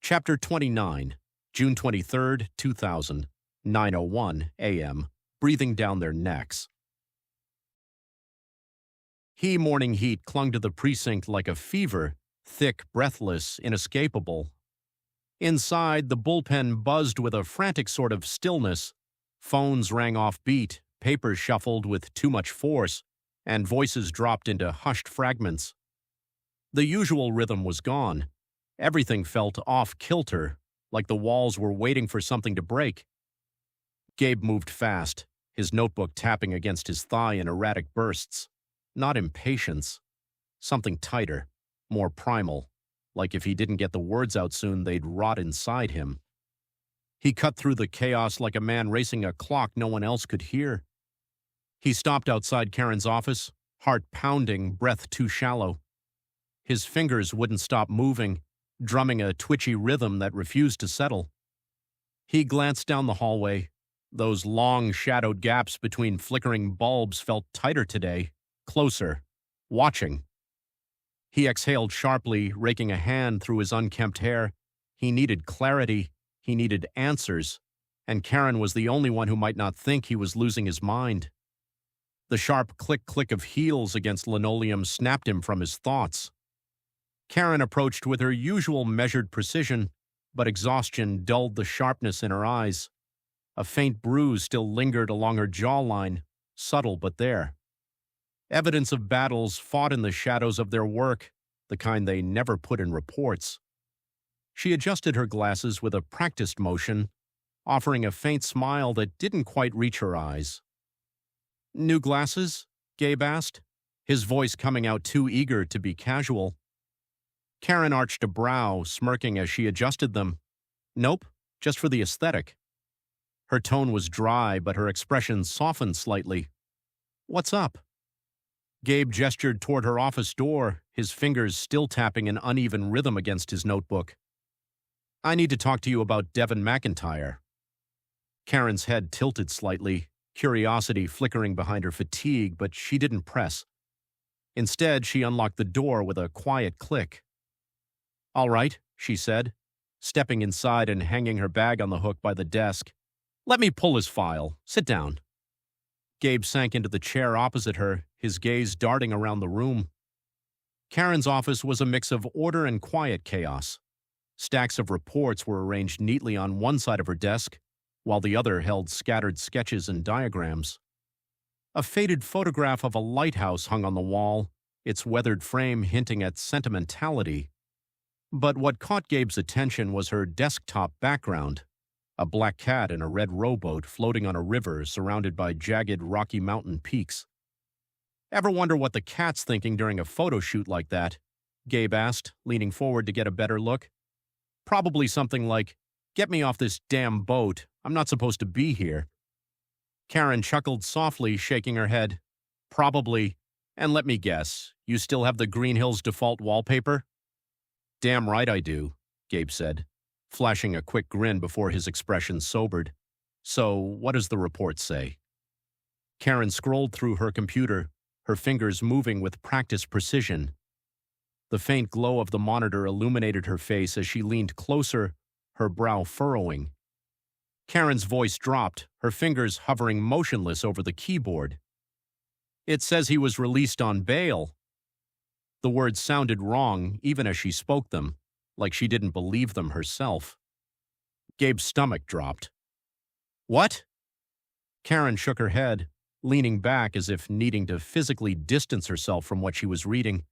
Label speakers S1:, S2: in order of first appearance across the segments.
S1: Chapter 29, June 23rd, 2000, 9:01 a.m., breathing down their necks. Morning heat clung to the precinct like a fever, thick, breathless, inescapable. Inside, the bullpen buzzed with a frantic sort of stillness. Phones rang off beat, papers shuffled with too much force, and voices dropped into hushed fragments. The usual rhythm was gone. Everything felt off-kilter, like the walls were waiting for something to break. Gabe moved fast, his notebook tapping against his thigh in erratic bursts. Not impatience. Something tighter, more primal, like if he didn't get the words out soon, they'd rot inside him. He cut through the chaos like a man racing a clock no one else could hear. He stopped outside Karen's office, heart pounding, breath too shallow. His fingers wouldn't stop moving, drumming a twitchy rhythm that refused to settle. He glanced down the hallway. Those long, shadowed gaps between flickering bulbs felt tighter today, closer, watching. He exhaled sharply, raking a hand through his unkempt hair. He needed clarity, he needed answers, and Karen was the only one who might not think he was losing his mind. The sharp click-click of heels against linoleum snapped him from his thoughts. Karen approached with her usual measured precision, but exhaustion dulled the sharpness in her eyes. A faint bruise still lingered along her jawline, subtle but there. Evidence of battles fought in the shadows of their work, the kind they never put in reports. She adjusted her glasses with a practiced motion, offering a faint smile that didn't quite reach her eyes. "New glasses?" Gabe asked, his voice coming out too eager to be casual. Karen arched a brow, smirking as she adjusted them. "Nope, just for the aesthetic." Her tone was dry, but her expression softened slightly. "What's up?" Gabe gestured toward her office door, his fingers still tapping an uneven rhythm against his notebook. "I need to talk to you about Devin McIntyre." Karen's head tilted slightly, curiosity flickering behind her fatigue, but she didn't press. Instead, she unlocked the door with a quiet click. "All right," she said, stepping inside and hanging her bag on the hook by the desk. "Let me pull his file. Sit down." Gabe sank into the chair opposite her, his gaze darting around the room. Karen's office was a mix of order and quiet chaos. Stacks of reports were arranged neatly on one side of her desk, while the other held scattered sketches and diagrams. A faded photograph of a lighthouse hung on the wall, its weathered frame hinting at sentimentality. But what caught Gabe's attention was her desktop background, a black cat in a red rowboat floating on a river surrounded by jagged Rocky Mountain peaks. "Ever wonder what the cat's thinking during a photo shoot like that?" Gabe asked, leaning forward to get a better look. "Probably something like, 'Get me off this damn boat. I'm not supposed to be here.'" Karen chuckled softly, shaking her head. "Probably. And let me guess, you still have the Green Hills default wallpaper?" "Damn right I do," Gabe said, flashing a quick grin before his expression sobered. "So, what does the report say?" Karen scrolled through her computer, her fingers moving with practiced precision. The faint glow of the monitor illuminated her face as she leaned closer, her brow furrowing. Karen's voice dropped, her fingers hovering motionless over the keyboard. "It says he was released on bail." The words sounded wrong, even as she spoke them, like she didn't believe them herself. Gabe's stomach dropped. "What?" Karen shook her head, leaning back as if needing to physically distance herself from what she was reading.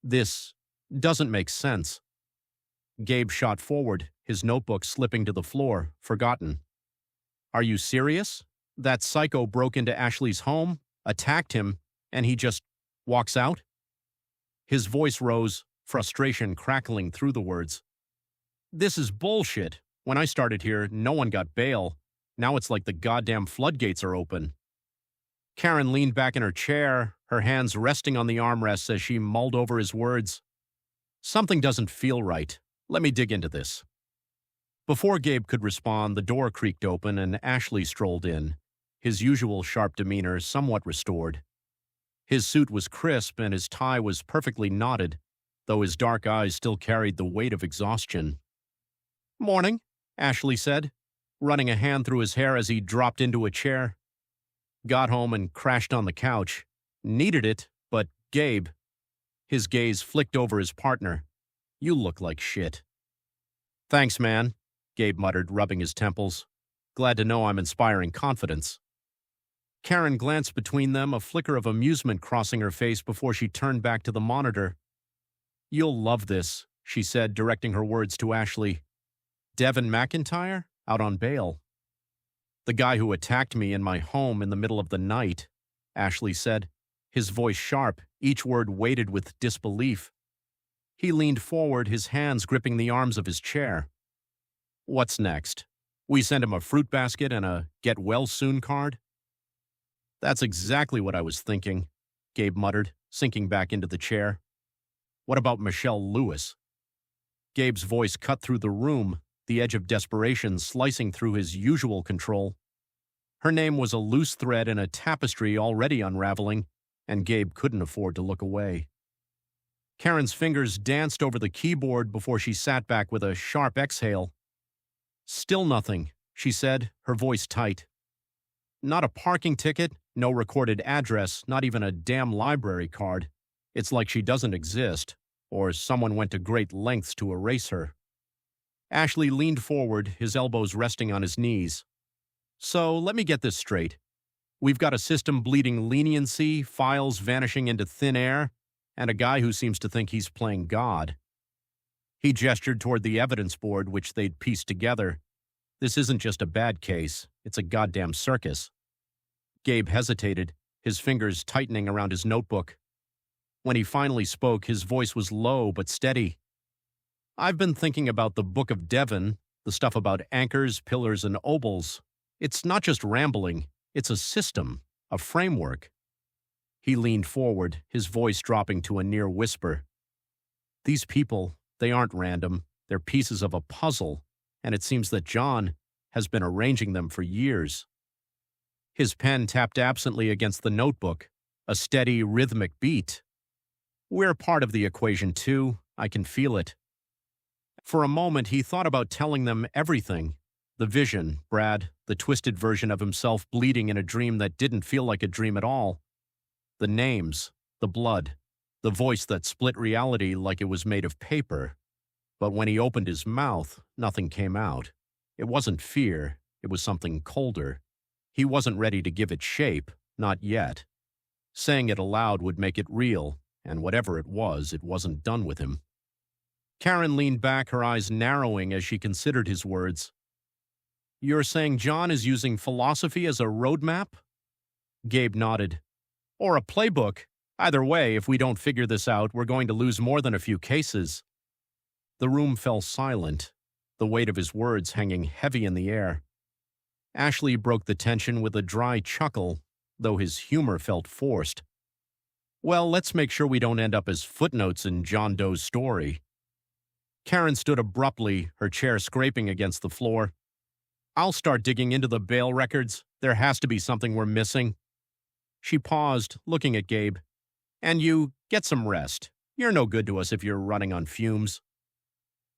S1: "This doesn't make sense." Gabe shot forward, his notebook slipping to the floor, forgotten. "Are you serious? That psycho broke into Ashley's home, attacked him, and he just walks out?" His voice rose, frustration crackling through the words. "This is bullshit. When I started here, no one got bail. Now it's like the goddamn floodgates are open." Karen leaned back in her chair, her hands resting on the armrests as she mulled over his words. "Something doesn't feel right. Let me dig into this." Before Gabe could respond, the door creaked open and Ashley strolled in, his usual sharp demeanor somewhat restored. His suit was crisp and his tie was perfectly knotted, though his dark eyes still carried the weight of exhaustion. "Morning," Ashley said, running a hand through his hair as he dropped into a chair. Got home and crashed on the couch. Needed it, but Gabe. His gaze flicked over his partner. "You look like shit." "Thanks, man," Gabe muttered, rubbing his temples. "Glad to know I'm inspiring confidence." Karen glanced between them, a flicker of amusement crossing her face before she turned back to the monitor. "You'll love this," she said, directing her words to Ashley. "Devin McIntyre? Out on bail." "The guy who attacked me in my home in the middle of the night," Ashley said, his voice sharp, each word weighted with disbelief. He leaned forward, his hands gripping the arms of his chair. "What's next? We send him a fruit basket and a get-well-soon card?" "That's exactly what I was thinking," Gabe muttered, sinking back into the chair. "What about Michelle Lewis?" Gabe's voice cut through the room, the edge of desperation slicing through his usual control. Her name was a loose thread in a tapestry already unraveling, and Gabe couldn't afford to look away. Karen's fingers danced over the keyboard before she sat back with a sharp exhale. "Still nothing," she said, her voice tight. "Not a parking ticket, no recorded address, not even a damn library card. It's like she doesn't exist, or someone went to great lengths to erase her." Ashley leaned forward, his elbows resting on his knees. "So let me get this straight. We've got a system bleeding leniency, files vanishing into thin air, and a guy who seems to think he's playing God." He gestured toward the evidence board, which they'd pieced together. "This isn't just a bad case, it's a goddamn circus." Gabe hesitated, his fingers tightening around his notebook. When he finally spoke, his voice was low but steady. "I've been thinking about the Book of Devon, the stuff about anchors, pillars, and obols. It's not just rambling, it's a system, a framework." He leaned forward, his voice dropping to a near whisper. "These people, they aren't random, they're pieces of a puzzle, and it seems that John has been arranging them for years." His pen tapped absently against the notebook, a steady, rhythmic beat. "We're part of the equation, too. I can feel it." For a moment, he thought about telling them everything. The vision, Brad, the twisted version of himself bleeding in a dream that didn't feel like a dream at all. The names, the blood, the voice that split reality like it was made of paper. But when he opened his mouth, nothing came out. It wasn't fear, it was something colder. He wasn't ready to give it shape, not yet. Saying it aloud would make it real, and whatever it wasn't done with him. Karen leaned back, her eyes narrowing as she considered his words. "You're saying John is using philosophy as a roadmap?" Gabe nodded. "Or a playbook. Either way, if we don't figure this out, we're going to lose more than a few cases." The room fell silent, the weight of his words hanging heavy in the air. Ashley broke the tension with a dry chuckle, though his humor felt forced. "Well, let's make sure we don't end up as footnotes in John Doe's story." Karen stood abruptly, her chair scraping against the floor. "I'll start digging into the bail records. There has to be something we're missing." She paused, looking at Gabe. "And you, get some rest. You're no good to us if you're running on fumes."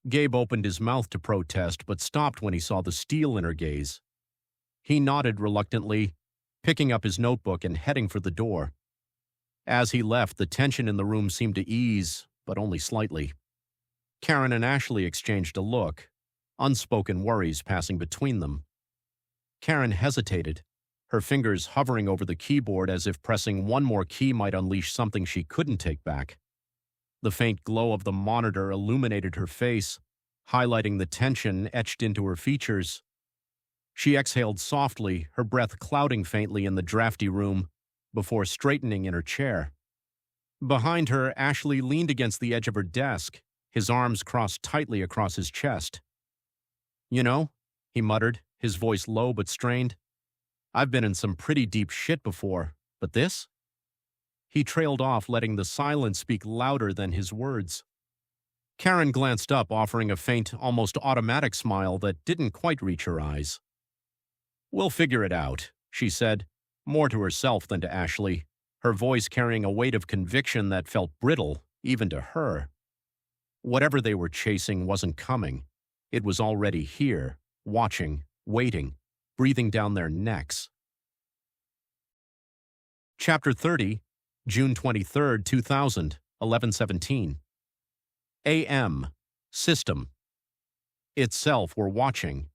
S1: Gabe opened his mouth to protest, but stopped when he saw the steel in her gaze. He nodded reluctantly, picking up his notebook and heading for the door. As he left, the tension in the room seemed to ease, but only slightly. Karen and Ashley exchanged a look, unspoken worries passing between them. Karen hesitated, her fingers hovering over the keyboard as if pressing one more key might unleash something she couldn't take back. The faint glow of the monitor illuminated her face, highlighting the tension etched into her features. She exhaled softly, her breath clouding faintly in the drafty room, before straightening in her chair. Behind her, Ashley leaned against the edge of her desk, his arms crossed tightly across his chest. "You know," he muttered, his voice low but strained, "I've been in some pretty deep shit before, but this?" He trailed off, letting the silence speak louder than his words. Karen glanced up, offering a faint, almost automatic smile that didn't quite reach her eyes. "We'll figure it out," she said, more to herself than to Ashley, her voice carrying a weight of conviction that felt brittle, even to her. Whatever they were chasing wasn't coming. It was already here, watching, waiting, breathing down their necks. Chapter 30, June 23, 2000, 11:17. A.M. System. Itself were watching.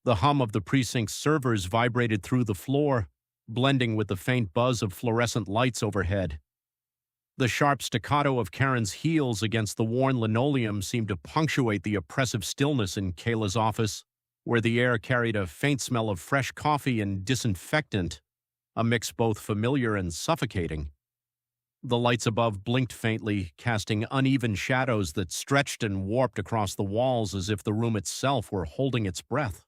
S1: The hum of the precinct's servers vibrated through the floor, blending with the faint buzz of fluorescent lights overhead. The sharp staccato of Karen's heels against the worn linoleum seemed to punctuate the oppressive stillness in Kayla's office, where the air carried a faint smell of fresh coffee and disinfectant, a mix both familiar and suffocating. The lights above blinked faintly, casting uneven shadows that stretched and warped across the walls as if the room itself were holding its breath.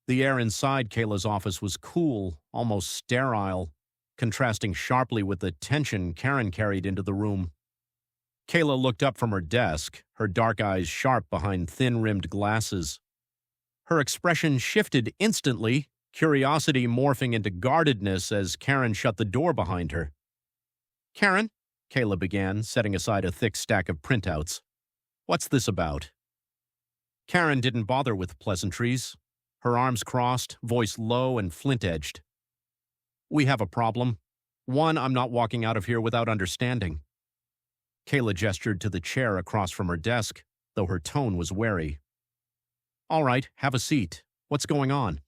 S1: The air inside Kayla's office was cool, almost sterile, contrasting sharply with the tension Karen carried into the room. Kayla looked up from her desk, her dark eyes sharp behind thin-rimmed glasses. Her expression shifted instantly, curiosity morphing into guardedness as Karen shut the door behind her. "Karen," Kayla began, setting aside a thick stack of printouts. "What's this about?" Karen didn't bother with pleasantries. Her arms crossed, voice low and flint-edged. "We have a problem. One I'm not walking out of here without understanding." Kayla gestured to the chair across from her desk, though her tone was wary. "All right, have a seat. What's going on?"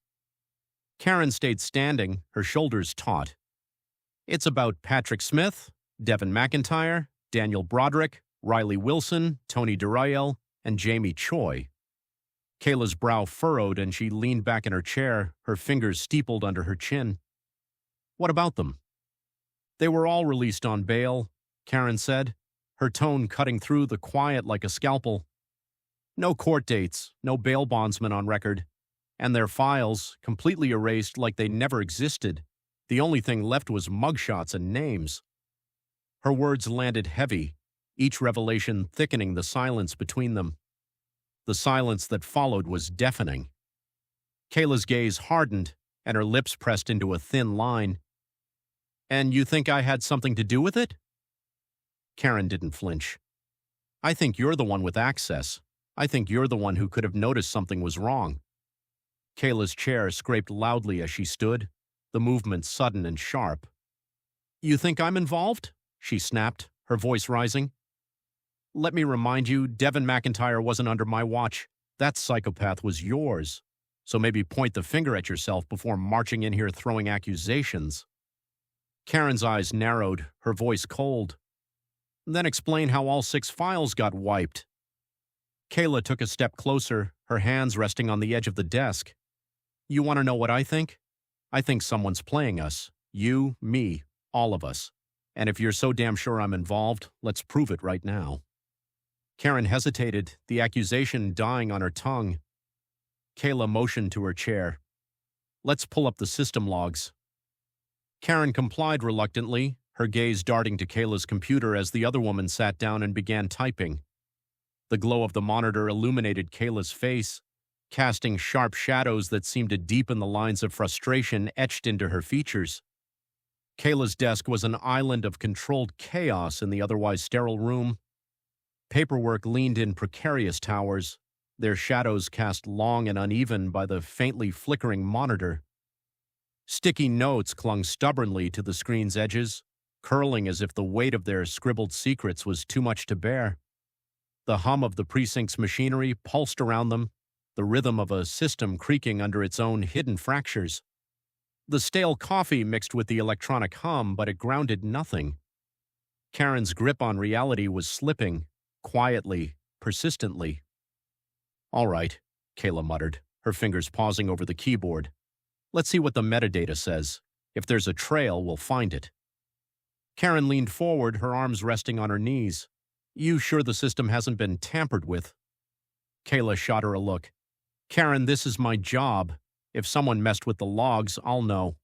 S1: Karen stayed standing, her shoulders taut. "It's about Patrick Smith, Devin McIntyre, Daniel Broderick, Riley Wilson, Tony Durayel, and Jamie Choi." Kayla's brow furrowed and she leaned back in her chair, her fingers steepled under her chin. "What about them?" "They were all released on bail," Karen said, her tone cutting through the quiet like a scalpel. "No court dates, no bail bondsmen on record, and their files completely erased like they never existed. The only thing left was mugshots and names." Her words landed heavy, each revelation thickening the silence between them. The silence that followed was deafening. Kayla's gaze hardened, and her lips pressed into a thin line. "And you think I had something to do with it?" Karen didn't flinch. "I think you're the one with access. I think you're the one who could have noticed something was wrong." Kayla's chair scraped loudly as she stood, the movement sudden and sharp. "You think I'm involved?" she snapped, her voice rising. "Let me remind you, Devin McIntyre wasn't under my watch. That psychopath was yours. So maybe point the finger at yourself before marching in here throwing accusations." Karen's eyes narrowed, her voice cold. "Then explain how all 6 files got wiped." Kayla took a step closer, her hands resting on the edge of the desk. "You want to know what I think? I think someone's playing us. You, me, all of us. And if you're so damn sure I'm involved, let's prove it right now." Karen hesitated, the accusation dying on her tongue. Kayla motioned to her chair. "Let's pull up the system logs." Karen complied reluctantly, her gaze darting to Kayla's computer as the other woman sat down and began typing. The glow of the monitor illuminated Kayla's face, casting sharp shadows that seemed to deepen the lines of frustration etched into her features. Kayla's desk was an island of controlled chaos in the otherwise sterile room. Paperwork leaned in precarious towers, their shadows cast long and uneven by the faintly flickering monitor. Sticky notes clung stubbornly to the screen's edges, curling as if the weight of their scribbled secrets was too much to bear. The hum of the precinct's machinery pulsed around them, the rhythm of a system creaking under its own hidden fractures. The stale coffee mixed with the electronic hum, but it grounded nothing. Karen's grip on reality was slipping, quietly, persistently. "All right," Kayla muttered, her fingers pausing over the keyboard. "Let's see what the metadata says. If there's a trail, we'll find it." Karen leaned forward, her arms resting on her knees. "You sure the system hasn't been tampered with?" Kayla shot her a look. "Karen, this is my job. If someone messed with the logs, I'll know."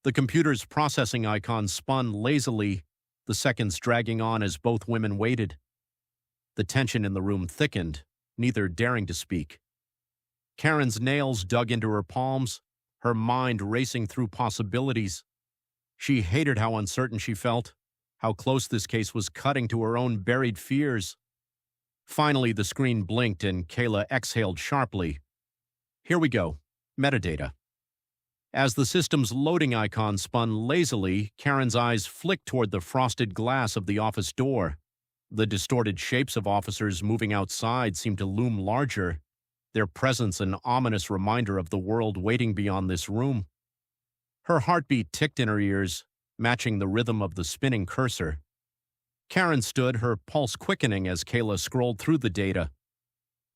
S1: The computer's processing icon spun lazily, the seconds dragging on as both women waited. The tension in the room thickened, neither daring to speak. Karen's nails dug into her palms, her mind racing through possibilities. She hated how uncertain she felt, how close this case was cutting to her own buried fears. Finally, the screen blinked and Kayla exhaled sharply. Here we go. Metadata. As the system's loading icon spun lazily, Karen's eyes flicked toward the frosted glass of the office door. The distorted shapes of officers moving outside seemed to loom larger, their presence an ominous reminder of the world waiting beyond this room. Her heartbeat ticked in her ears, matching the rhythm of the spinning cursor. Karen stood, her pulse quickening as Kayla scrolled through the data.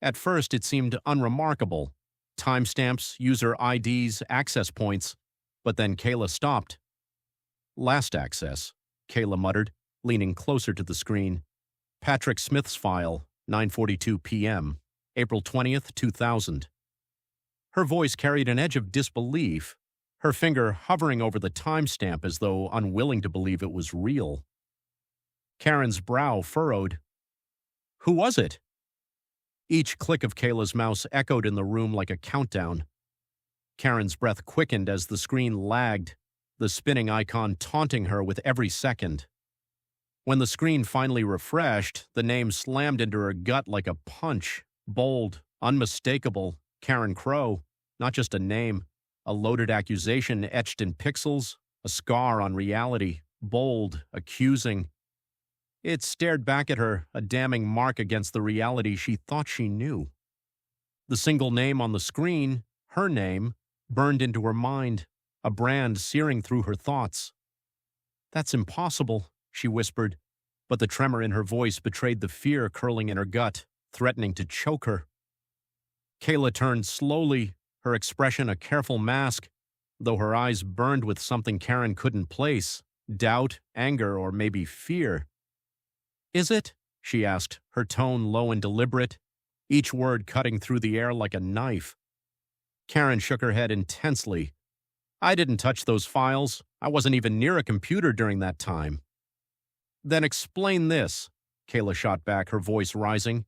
S1: At first, it seemed unremarkable. Timestamps, user IDs, access points. But then Kayla stopped. Last access, Kayla muttered, leaning closer to the screen. Patrick Smith's file, 9:42 p.m., April 20th, 2000. Her voice carried an edge of disbelief, her finger hovering over the timestamp as though unwilling to believe it was real. Karen's brow furrowed. Who was it? Each click of Kayla's mouse echoed in the room like a countdown. Karen's breath quickened as the screen lagged, the spinning icon taunting her with every second. When the screen finally refreshed, the name slammed into her gut like a punch. Bold, unmistakable, Karen Crowe. Not just a name, a loaded accusation etched in pixels, a scar on reality, bold, accusing. It stared back at her, a damning mark against the reality she thought she knew. The single name on the screen, her name, burned into her mind, a brand searing through her thoughts. That's impossible, she whispered, but the tremor in her voice betrayed the fear curling in her gut, threatening to choke her. Kayla turned slowly, her expression a careful mask, though her eyes burned with something Karen couldn't place, doubt, anger, or maybe fear. Is it? She asked, her tone low and deliberate, each word cutting through the air like a knife. Karen shook her head intensely. I didn't touch those files. I wasn't even near a computer during that time. Then explain this, Kayla shot back, her voice rising.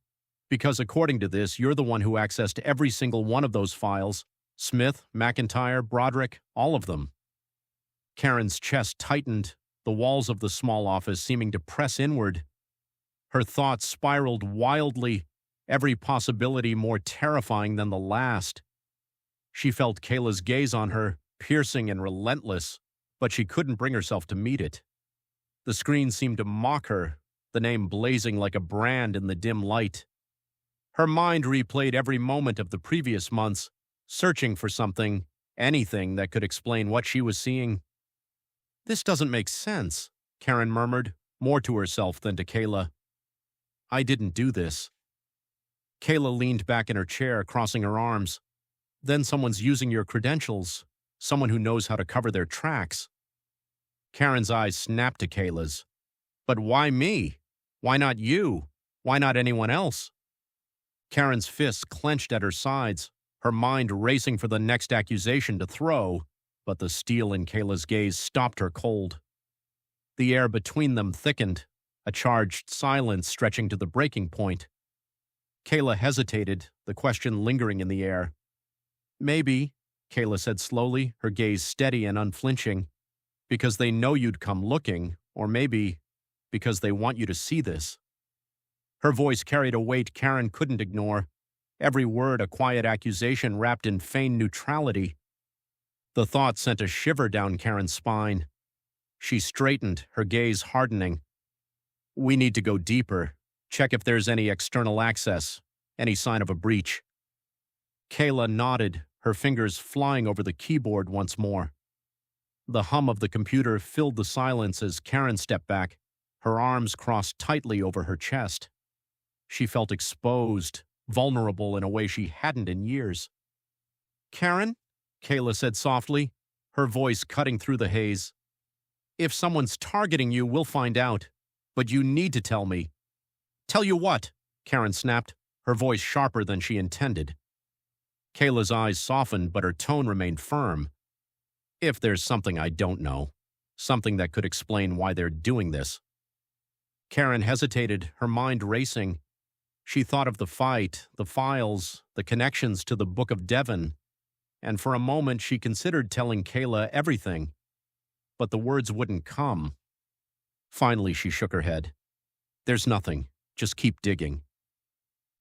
S1: Because according to this, you're the one who accessed every single one of those files. Smith, McIntyre, Broderick, all of them. Karen's chest tightened, the walls of the small office seeming to press inward. Her thoughts spiraled wildly, every possibility more terrifying than the last. She felt Kayla's gaze on her, piercing and relentless, but she couldn't bring herself to meet it. The screen seemed to mock her, the name blazing like a brand in the dim light. Her mind replayed every moment of the previous months, searching for something, anything that could explain what she was seeing. This doesn't make sense, Karen murmured, more to herself than to Kayla. I didn't do this. Kayla leaned back in her chair, crossing her arms. Then someone's using your credentials, someone who knows how to cover their tracks. Karen's eyes snapped to Kayla's. But why me? Why not you? Why not anyone else? Karen's fists clenched at her sides, her mind racing for the next accusation to throw, but the steel in Kayla's gaze stopped her cold. The air between them thickened, a charged silence stretching to the breaking point. Kayla hesitated, the question lingering in the air. Maybe, Kayla said slowly, her gaze steady and unflinching, because they know you'd come looking, or maybe because they want you to see this. Her voice carried a weight Karen couldn't ignore, every word a quiet accusation wrapped in feigned neutrality. The thought sent a shiver down Karen's spine. She straightened, her gaze hardening. We need to go deeper, check if there's any external access, any sign of a breach. Kayla nodded, her fingers flying over the keyboard once more. The hum of the computer filled the silence as Karen stepped back, her arms crossed tightly over her chest. She felt exposed, vulnerable in a way she hadn't in years. Karen, Kayla said softly, her voice cutting through the haze. If someone's targeting you, we'll find out. But you need to tell me. Tell you what? Karen snapped, her voice sharper than she intended. Kayla's eyes softened, but her tone remained firm. If there's something I don't know, something that could explain why they're doing this. Karen hesitated, her mind racing. She thought of the fight, the files, the connections to the Book of Devon, and for a moment she considered telling Kayla everything. But the words wouldn't come. Finally, she shook her head. There's nothing. Just keep digging.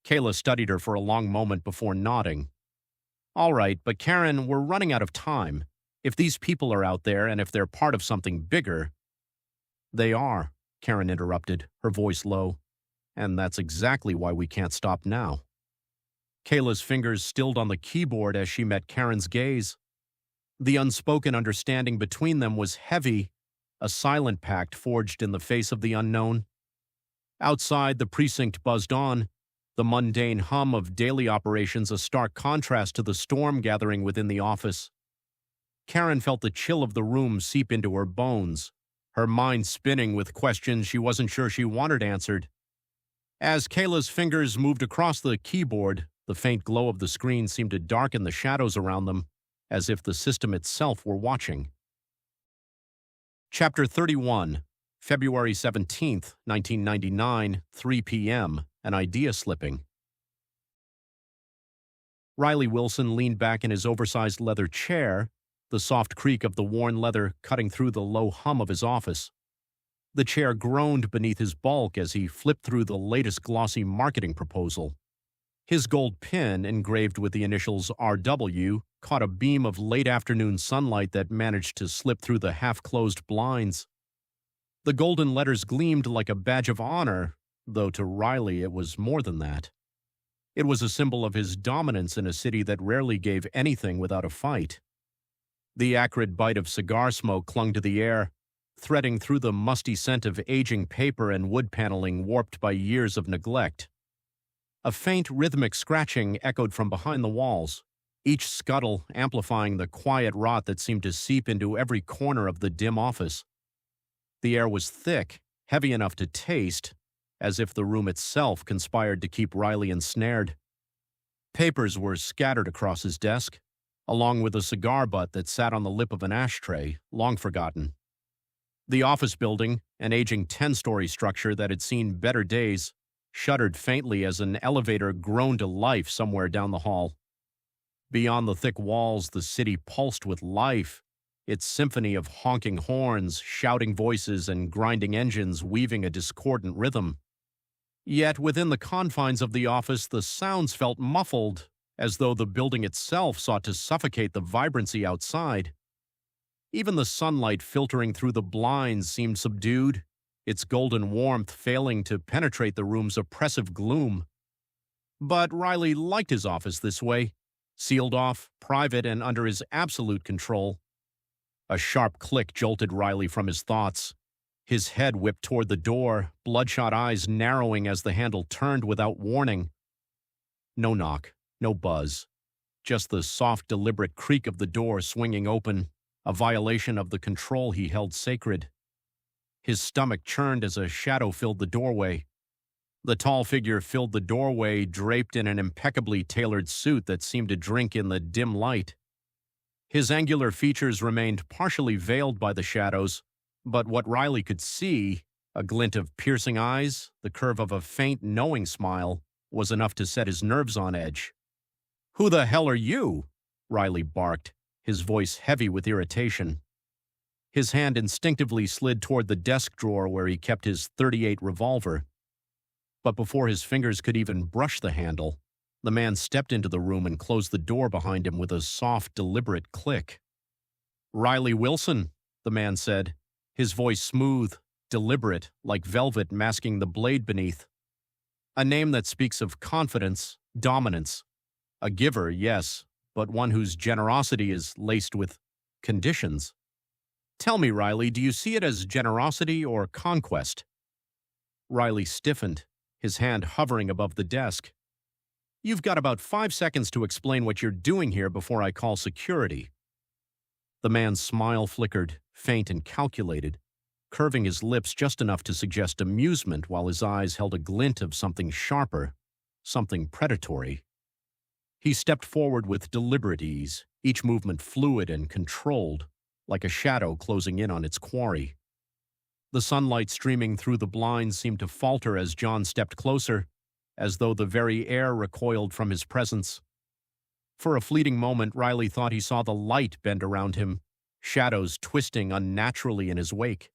S1: Kayla studied her for a long moment before nodding. All right, but Karen, we're running out of time. If these people are out there and if they're part of something bigger— They are, Karen interrupted, her voice low. And that's exactly why we can't stop now. Kayla's fingers stilled on the keyboard as she met Karen's gaze. The unspoken understanding between them was heavy, a silent pact forged in the face of the unknown. Outside, the precinct buzzed on, the mundane hum of daily operations a stark contrast to the storm gathering within the office. Karen felt the chill of the room seep into her bones, her mind spinning with questions she wasn't sure she wanted answered. As Kayla's fingers moved across the keyboard, the faint glow of the screen seemed to darken the shadows around them, as if the system itself were watching. Chapter 31, February 17th, 1999, 3 p.m., an idea slipping. Riley Wilson leaned back in his oversized leather chair, the soft creak of the worn leather cutting through the low hum of his office. The chair groaned beneath his bulk as he flipped through the latest glossy marketing proposal. His gold pin, engraved with the initials RW, caught a beam of late-afternoon sunlight that managed to slip through the half-closed blinds. The golden letters gleamed like a badge of honor, though to Riley it was more than that. It was a symbol of his dominance in a city that rarely gave anything without a fight. The acrid bite of cigar smoke clung to the air, threading through the musty scent of aging paper and wood paneling warped by years of neglect. A faint rhythmic scratching echoed from behind the walls, each scuttle amplifying the quiet rot that seemed to seep into every corner of the dim office. The air was thick, heavy enough to taste, as if the room itself conspired to keep Riley ensnared. Papers were scattered across his desk, along with a cigar butt that sat on the lip of an ashtray, long forgotten. The office building, an aging 10-story structure that had seen better days, shuddered faintly as an elevator groaned to life somewhere down the hall. Beyond the thick walls, the city pulsed with life, its symphony of honking horns, shouting voices, and grinding engines weaving a discordant rhythm. Yet within the confines of the office, the sounds felt muffled, as though the building itself sought to suffocate the vibrancy outside. Even the sunlight filtering through the blinds seemed subdued, its golden warmth failing to penetrate the room's oppressive gloom. But Riley liked his office this way, sealed off, private, and under his absolute control. A sharp click jolted Riley from his thoughts. His head whipped toward the door, bloodshot eyes narrowing as the handle turned without warning. No knock, no buzz. Just the soft, deliberate creak of the door swinging open, a violation of the control he held sacred. His stomach churned as a shadow filled the doorway. The tall figure filled the doorway, draped in an impeccably tailored suit that seemed to drink in the dim light. His angular features remained partially veiled by the shadows, but what Riley could see, a glint of piercing eyes, the curve of a faint, knowing smile, was enough to set his nerves on edge. "Who the hell are you?" Riley barked, his voice heavy with irritation. His hand instinctively slid toward the desk drawer where he kept his .38 revolver. But before his fingers could even brush the handle, the man stepped into the room and closed the door behind him with a soft, deliberate click. "Riley Wilson," the man said, his voice smooth, deliberate, like velvet masking the blade beneath. A name that speaks of confidence, dominance. A giver, yes, but one whose generosity is laced with conditions. "Tell me, Riley, do you see it as generosity or conquest?" Riley stiffened, his hand hovering above the desk. "You've got about 5 seconds to explain what you're doing here before I call security." The man's smile flickered, faint and calculated, curving his lips just enough to suggest amusement while his eyes held a glint of something sharper, something predatory. He stepped forward with deliberate ease, each movement fluid and controlled, like a shadow closing in on its quarry. The sunlight streaming through the blinds seemed to falter as John stepped closer, as though the very air recoiled from his presence. For a fleeting moment, Riley thought he saw the light bend around him, shadows twisting unnaturally in his wake.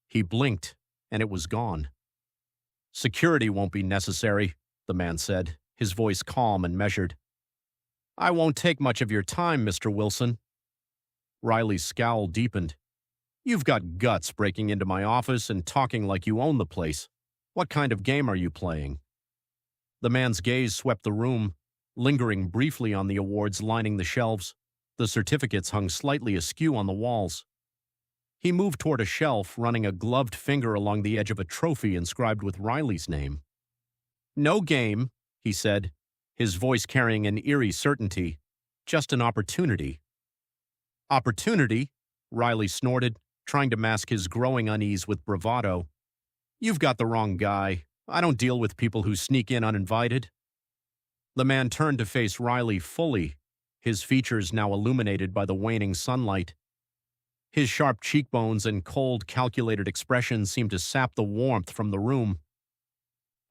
S1: He blinked, and it was gone. "Security won't be necessary," the man said, his voice calm and measured. "I won't take much of your time, Mr. Wilson." Riley's scowl deepened. "You've got guts breaking into my office and talking like you own the place. What kind of game are you playing?" The man's gaze swept the room, lingering briefly on the awards lining the shelves. The certificates hung slightly askew on the walls. He moved toward a shelf, running a gloved finger along the edge of a trophy inscribed with Riley's name. "No game," he said, his voice carrying an eerie certainty. "Just an opportunity." "Opportunity?" Riley snorted, trying to mask his growing unease with bravado. "You've got the wrong guy. I don't deal with people who sneak in uninvited." The man turned to face Riley fully, his features now illuminated by the waning sunlight. His sharp cheekbones and cold, calculated expression seemed to sap the warmth from the room.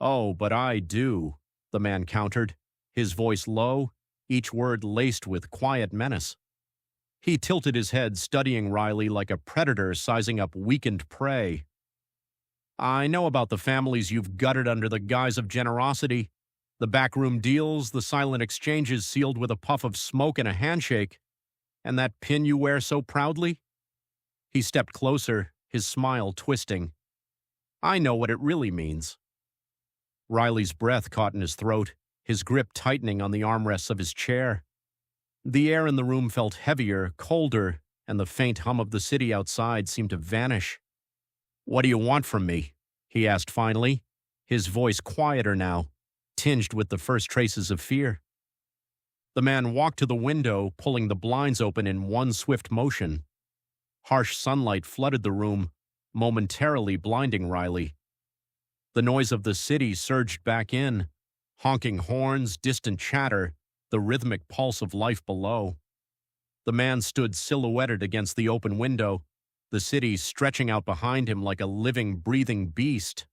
S1: "Oh, but I do," the man countered, his voice low, each word laced with quiet menace. He tilted his head, studying Riley like a predator sizing up weakened prey. "I know about the families you've gutted under the guise of generosity, the backroom deals, the silent exchanges sealed with a puff of smoke and a handshake, and that pin you wear so proudly." He stepped closer, his smile twisting. "I know what it really means." Riley's breath caught in his throat, his grip tightening on the armrests of his chair. The air in the room felt heavier, colder, and the faint hum of the city outside seemed to vanish. "What do you want from me?" he asked finally, his voice quieter now, tinged with the first traces of fear. The man walked to the window, pulling the blinds open in one swift motion. Harsh sunlight flooded the room, momentarily blinding Riley. The noise of the city surged back in, honking horns, distant chatter, the rhythmic pulse of life below. The man stood silhouetted against the open window, the city stretching out behind him like a living, breathing beast.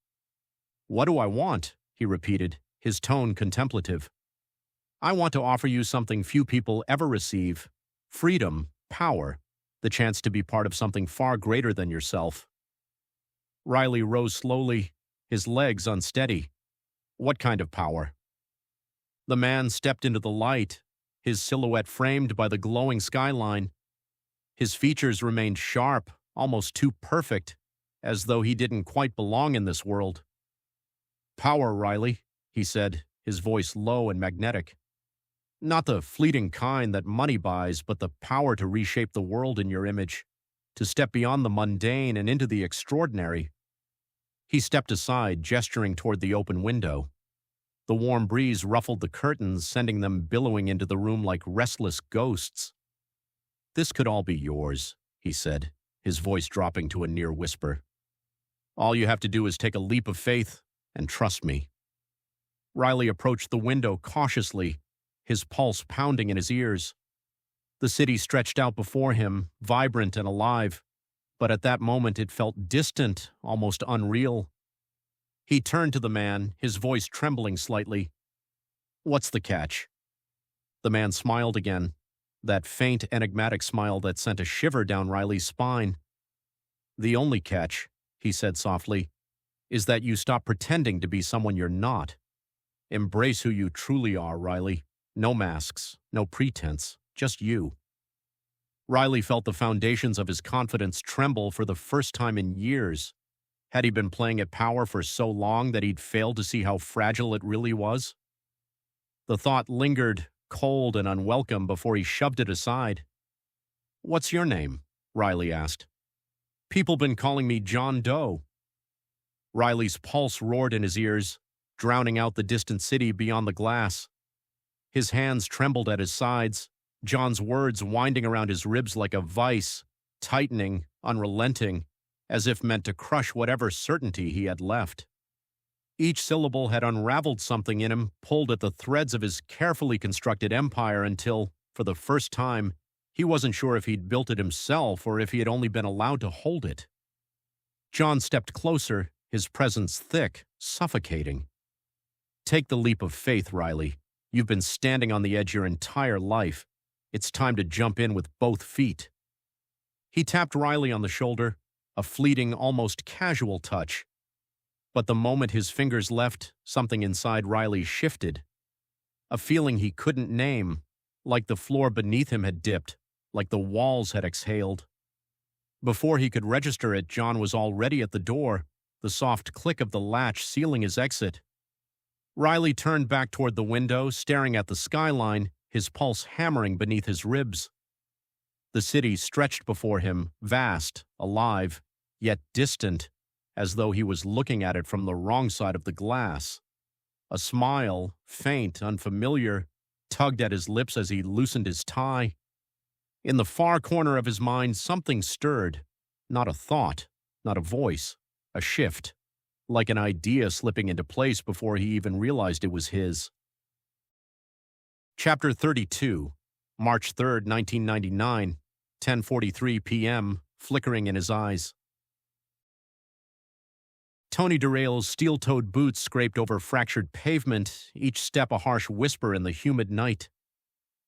S1: "What do I want?" he repeated, his tone contemplative. "I want to offer you something few people ever receive: freedom, power, the chance to be part of something far greater than yourself." Riley rose slowly, his legs unsteady. "What kind of power?" The man stepped into the light, his silhouette framed by the glowing skyline. His features remained sharp, almost too perfect, as though he didn't quite belong in this world. "Power, Riley," he said, his voice low and magnetic. "Not the fleeting kind that money buys, but the power to reshape the world in your image, to step beyond the mundane and into the extraordinary." He stepped aside, gesturing toward the open window. The warm breeze ruffled the curtains, sending them billowing into the room like restless ghosts. "This could all be yours," he said, his voice dropping to a near whisper. "All you have to do is take a leap of faith and trust me." Riley approached the window cautiously, his pulse pounding in his ears. The city stretched out before him, vibrant and alive, but at that moment it felt distant, almost unreal. He turned to the man, his voice trembling slightly. "What's the catch?" The man smiled again, that faint, enigmatic smile that sent a shiver down Riley's spine. "The only catch," he said softly, "is that you stop pretending to be someone you're not. Embrace who you truly are, Riley. No masks, no pretense, just you." Riley felt the foundations of his confidence tremble for the first time in years. Had he been playing at power for so long that he'd failed to see how fragile it really was? The thought lingered, cold and unwelcome, before he shoved it aside. "What's your name?" Riley asked. "People been calling me John Doe." Riley's pulse roared in his ears, drowning out the distant city beyond the glass. His hands trembled at his sides, John's words winding around his ribs like a vice, tightening, unrelenting, as if meant to crush whatever certainty he had left. Each syllable had unraveled something in him, pulled at the threads of his carefully constructed empire until, for the first time, he wasn't sure if he'd built it himself or if he had only been allowed to hold it. John stepped closer, his presence thick, suffocating. "Take the leap of faith, Riley. You've been standing on the edge your entire life. It's time to jump in with both feet." He tapped Riley on the shoulder, a fleeting, almost casual touch. But the moment his fingers left, something inside Riley shifted. a feeling he couldn't name, like the floor beneath him had dipped, like the walls had exhaled. Before he could register it, John was already at the door, the soft click of the latch sealing his exit. Riley turned back toward the window, staring at the skyline, his pulse hammering beneath his ribs. The city stretched before him, vast, alive, yet distant, as though he was looking at it from the wrong side of the glass. A smile, faint, unfamiliar, tugged at his lips as he loosened his tie. In the far corner of his mind, something stirred. Not a thought, not a voice, a shift, like an idea slipping into place before he even realized it was his. Chapter 32, March 3rd, 1999, 10:43 p.m., flickering in his eyes. Tony Durrell's steel-toed boots scraped over fractured pavement, each step a harsh whisper in the humid night.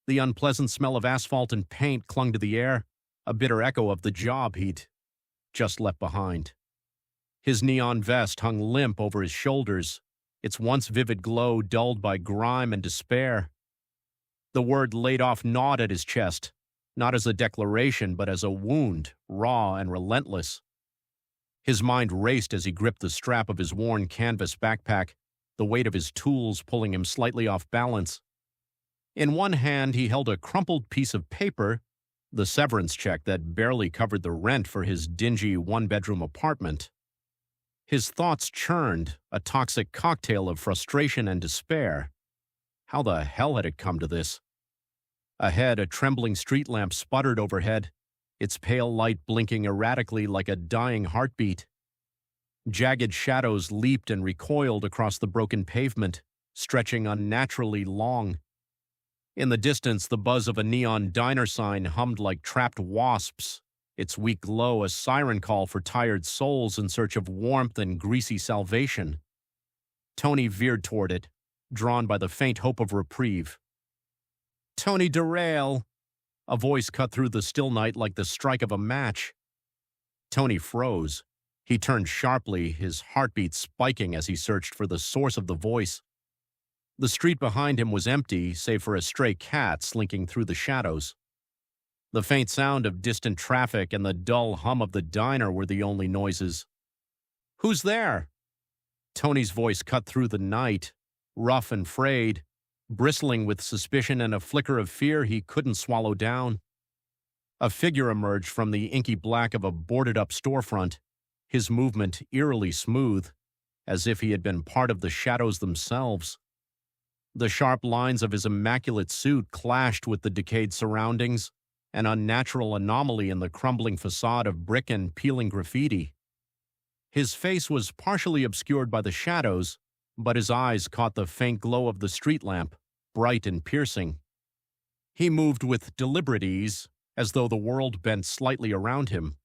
S1: The unpleasant smell of asphalt and paint clung to the air, a bitter echo of the job he'd just left behind. His neon vest hung limp over his shoulders, its once vivid glow dulled by grime and despair. The word laid off gnawed at his chest, not as a declaration but as a wound, raw and relentless. His mind raced as he gripped the strap of his worn canvas backpack, the weight of his tools pulling him slightly off balance. In one hand he held a crumpled piece of paper, the severance check that barely covered the rent for his dingy one-bedroom apartment. His thoughts churned, a toxic cocktail of frustration and despair. How the hell had it come to this? Ahead, a trembling street lamp sputtered overhead, its pale light blinking erratically like a dying heartbeat. Jagged shadows leaped and recoiled across the broken pavement, stretching unnaturally long. In the distance, the buzz of a neon diner sign hummed like trapped wasps, its weak glow a siren call for tired souls in search of warmth and greasy salvation. Tony veered toward it, drawn by the faint hope of reprieve. "Tony Durrell!" A voice cut through the still night like the strike of a match. Tony froze. He turned sharply, his heartbeat spiking as he searched for the source of the voice. The street behind him was empty, save for a stray cat slinking through the shadows. The faint sound of distant traffic and the dull hum of the diner were the only noises. "Who's there?" Tony's voice cut through the night, rough and frayed, bristling with suspicion and a flicker of fear he couldn't swallow down. A figure emerged from the inky black of a boarded-up storefront, his movement eerily smooth, as if he had been part of the shadows themselves. The sharp lines of his immaculate suit clashed with the decayed surroundings, an unnatural anomaly in the crumbling facade of brick and peeling graffiti. His face was partially obscured by the shadows, but his eyes caught the faint glow of the street lamp, bright and piercing. He moved with deliberate ease, as though the world bent slightly around him.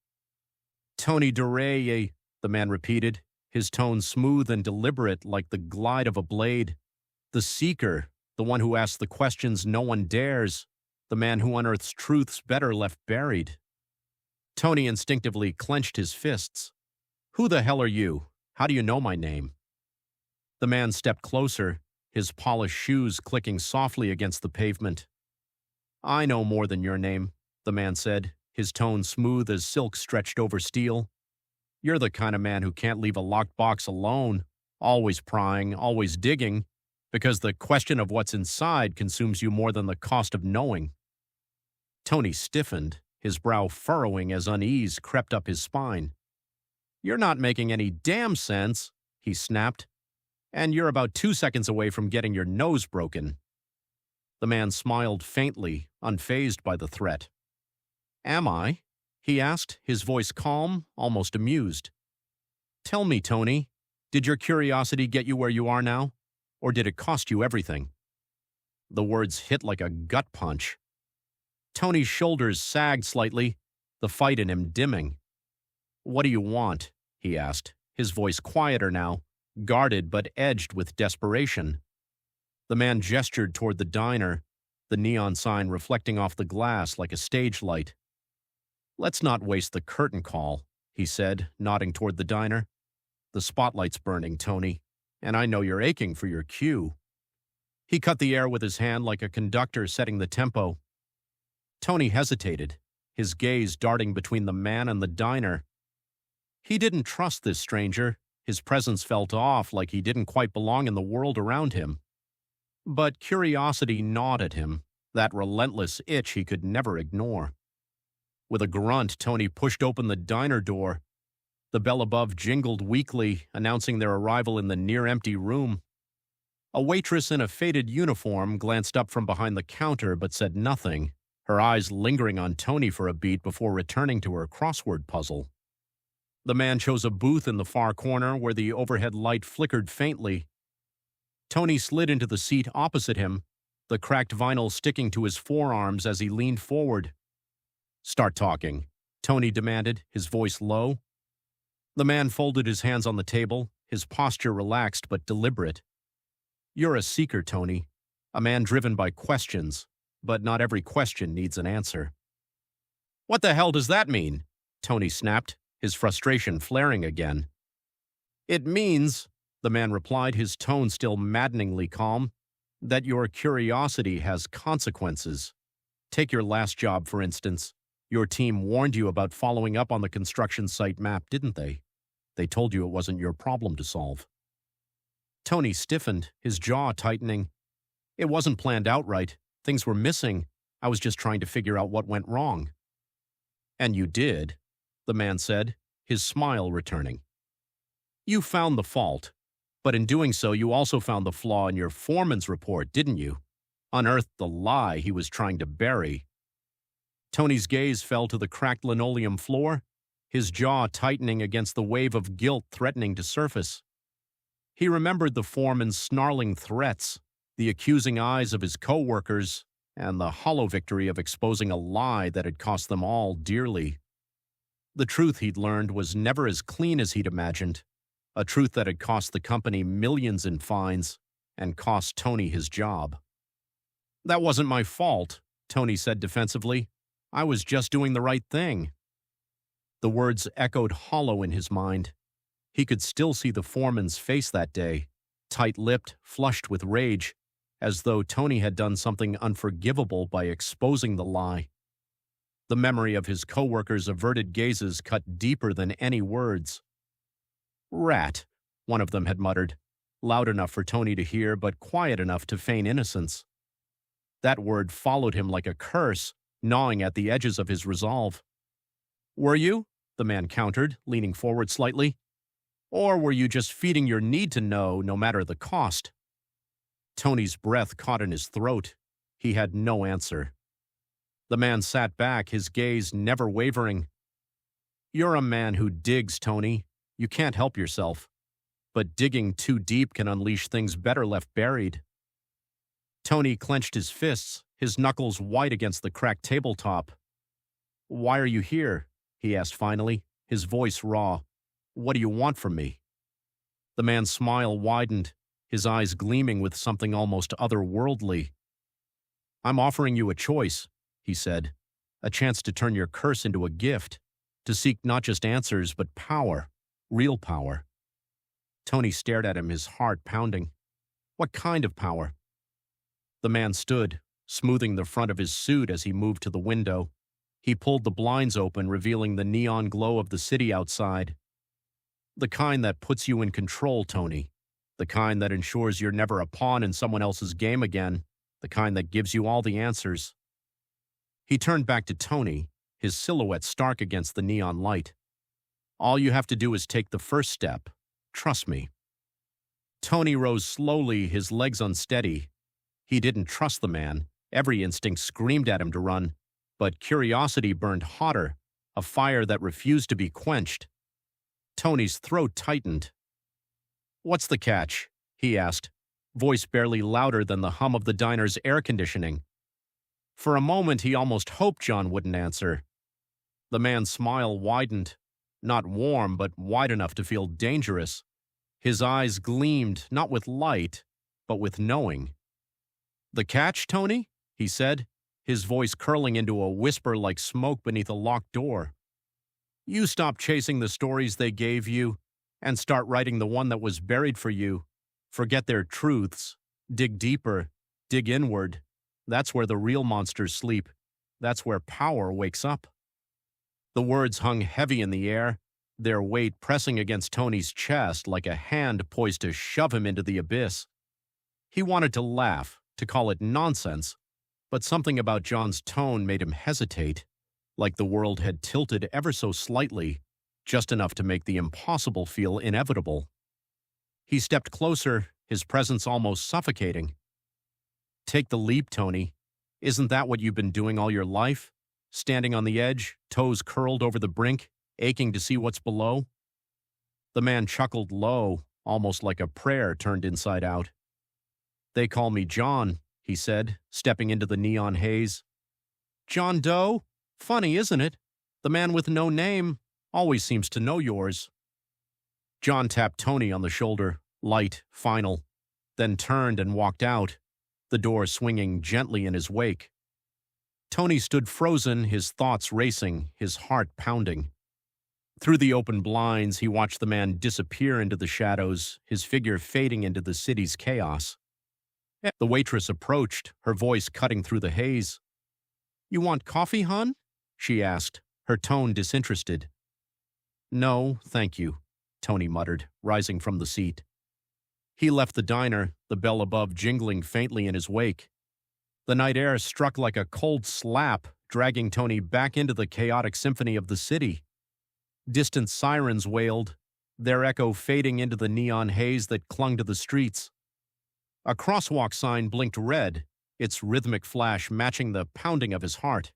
S1: "Tony Durrell," the man repeated, his tone smooth and deliberate like the glide of a blade. "The seeker, the one who asks the questions no one dares, the man who unearths truths better left buried." Tony instinctively clenched his fists. "Who the hell are you? How do you know my name?" The man stepped closer, his polished shoes clicking softly against the pavement. "I know more than your name," the man said, his tone smooth as silk stretched over steel. "You're the kind of man who can't leave a locked box alone, always prying, always digging, because the question of what's inside consumes you more than the cost of knowing." Tony stiffened, his brow furrowing as unease crept up his spine. "You're not making any damn sense," he snapped. "And you're about 2 seconds away from getting your nose broken." The man smiled faintly, unfazed by the threat. "Am I?" he asked, his voice calm, almost amused. "Tell me, Tony, did your curiosity get you where you are now? Or did it cost you everything?" The words hit like a gut punch. Tony's shoulders sagged slightly, the fight in him dimming. "What do you want?" he asked, his voice quieter now, guarded but edged with desperation. The man gestured toward the diner, the neon sign reflecting off the glass like a stage light. "Let's not waste the curtain call," he said, nodding toward the diner. "The spotlight's burning, Tony, and I know you're aching for your cue." He cut the air with his hand like a conductor setting the tempo. Tony hesitated, his gaze darting between the man and the diner. He didn't trust this stranger. His presence felt off, like he didn't quite belong in the world around him. But curiosity gnawed at him, that relentless itch he could never ignore. With a grunt, Tony pushed open the diner door. The bell above jingled weakly, announcing their arrival in the near-empty room. A waitress in a faded uniform glanced up from behind the counter but said nothing, her eyes lingering on Tony for a beat before returning to her crossword puzzle. The man chose a booth in the far corner where the overhead light flickered faintly. Tony slid into the seat opposite him, the cracked vinyl sticking to his forearms as he leaned forward. "Start talking," Tony demanded, his voice low. The man folded his hands on the table, his posture relaxed but deliberate. "You're a seeker, Tony, a man driven by questions, but not every question needs an answer." "What the hell does that mean?" Tony snapped, his frustration flaring again. "It means," the man replied, his tone still maddeningly calm, "that your curiosity has consequences. Take your last job, for instance. Your team warned you about following up on the construction site map, didn't they? They told you it wasn't your problem to solve." Tony stiffened, his jaw tightening. "It wasn't planned outright. Things were missing. I was just trying to figure out what went wrong." "And you did," the man said, his smile returning. "You found the fault, but in doing so you also found the flaw in your foreman's report, didn't you? Unearthed the lie he was trying to bury." Tony's gaze fell to the cracked linoleum floor, his jaw tightening against the wave of guilt threatening to surface. He remembered the foreman's snarling threats, the accusing eyes of his co-workers, and the hollow victory of exposing a lie that had cost them all dearly. The truth he'd learned was never as clean as he'd imagined, a truth that had cost the company millions in fines and cost Tony his job. "That wasn't my fault," Tony said defensively. "I was just doing the right thing." The words echoed hollow in his mind. He could still see the foreman's face that day, tight-lipped, flushed with rage, as though Tony had done something unforgivable by exposing the lie. The memory of his co-workers' averted gazes cut deeper than any words. "Rat," one of them had muttered, loud enough for Tony to hear but quiet enough to feign innocence. That word followed him like a curse, gnawing at the edges of his resolve. "Were you?" the man countered, leaning forward slightly. "Or were you just feeding your need to know, no matter the cost?" Tony's breath caught in his throat. He had no answer. The man sat back, his gaze never wavering. "You're a man who digs, Tony. You can't help yourself. But digging too deep can unleash things better left buried." Tony clenched his fists, his knuckles white against the cracked tabletop. "Why are you here?" he asked finally, his voice raw. "What do you want from me?" The man's smile widened, his eyes gleaming with something almost otherworldly. "I'm offering you a choice," he said, "a chance to turn your curse into a gift, to seek not just answers but power, real power." Tony stared at him, his heart pounding. "What kind of power?" The man stood, smoothing the front of his suit as he moved to the window. He pulled the blinds open, revealing the neon glow of the city outside. "The kind that puts you in control, Tony. The kind that ensures you're never a pawn in someone else's game again. The kind that gives you all the answers." He turned back to Tony, his silhouette stark against the neon light. "All you have to do is take the first step. Trust me." Tony rose slowly, his legs unsteady. He didn't trust the man. Every instinct screamed at him to run. But curiosity burned hotter, a fire that refused to be quenched. Tony's throat tightened. "What's the catch?" he asked, voice barely louder than the hum of the diner's air conditioning. For a moment he almost hoped John wouldn't answer. The man's smile widened, not warm but wide enough to feel dangerous. His eyes gleamed, not with light, but with knowing. "The catch, Tony?" he said, his voice curling into a whisper like smoke beneath a locked door. "You stop chasing the stories they gave you and start writing the one that was buried for you. Forget their truths. Dig deeper. Dig inward. That's where the real monsters sleep. That's where power wakes up. The words hung heavy in the air, their weight pressing against Tony's chest like a hand poised to shove him into the abyss. He wanted to laugh, to call it nonsense, but something about John's tone made him hesitate, like the world had tilted ever so slightly, just enough to make the impossible feel inevitable. He stepped closer, his presence almost suffocating. Take the leap, Tony. Isn't that what you've been doing all your life? Standing on the edge, toes curled over the brink, aching to see what's below? The man chuckled low, almost like a prayer turned inside out. They call me John, he said, stepping into the neon haze. John Doe? Funny, isn't it? The man with no name always seems to know yours. John tapped Tony on the shoulder, light, final, then turned and walked out, the door swinging gently in his wake. Tony stood frozen, his thoughts racing, his heart pounding. Through the open blinds, he watched the man disappear into the shadows, his figure fading into the city's chaos. The waitress approached, her voice cutting through the haze. You want coffee, hon? She asked, her tone disinterested. No, thank you, Tony muttered, rising from the seat. He left the diner, the bell above jingling faintly in his wake. The night air struck like a cold slap, dragging Tony back into the chaotic symphony of the city. Distant sirens wailed, their echo fading into the neon haze that clung to the streets. A crosswalk sign blinked red, its rhythmic flash matching the pounding of his heart.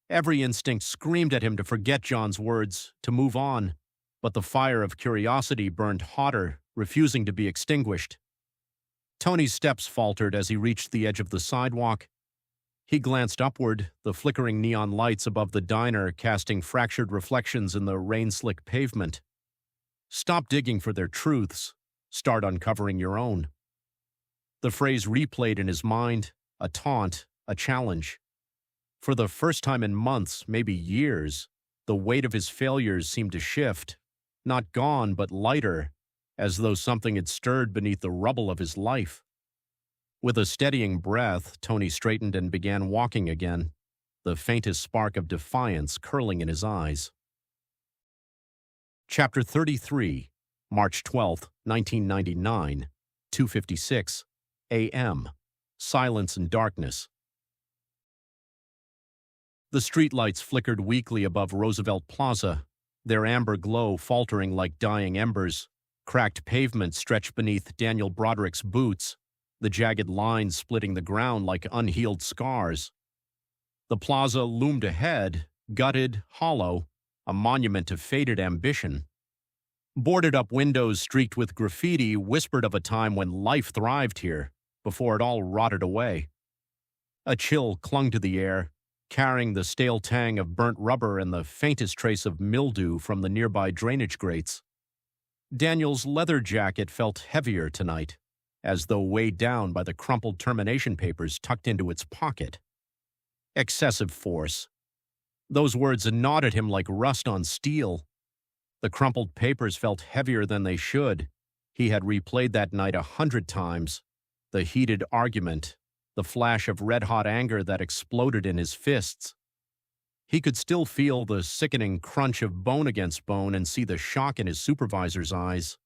S1: Every instinct screamed at him to forget John's words, to move on, but the fire of curiosity burned hotter, refusing to be extinguished. Tony's steps faltered as he reached the edge of the sidewalk. He glanced upward, the flickering neon lights above the diner casting fractured reflections in the rain-slick pavement. Stop digging for their truths. Start uncovering your own. The phrase replayed in his mind, a taunt, a challenge. For the first time in months, maybe years, the weight of his failures seemed to shift, not gone but lighter, as though something had stirred beneath the rubble of his life. With a steadying breath, Tony straightened and began walking again, the faintest spark of defiance curling in his eyes. Chapter 33, March 12, 1999, 2:56 a.m. Silence and darkness. The streetlights flickered weakly above Roosevelt Plaza, their amber glow faltering like dying embers. Cracked pavement stretched beneath Daniel Broderick's boots, the jagged lines splitting the ground like unhealed scars. The plaza loomed ahead, gutted, hollow, a monument to faded ambition. Boarded-up windows streaked with graffiti whispered of a time when life thrived here, before it all rotted away. A chill clung to the air, carrying the stale tang of burnt rubber and the faintest trace of mildew from the nearby drainage grates. Daniel's leather jacket felt heavier tonight, as though weighed down by the crumpled termination papers tucked into its pocket. Excessive force. Those words gnawed at him like rust on steel. The crumpled papers felt heavier than they should. He had replayed that night 100 times. The heated argument, the flash of red-hot anger that exploded in his fists. He could still feel the sickening crunch of bone against bone and see the shock in his supervisor's eyes.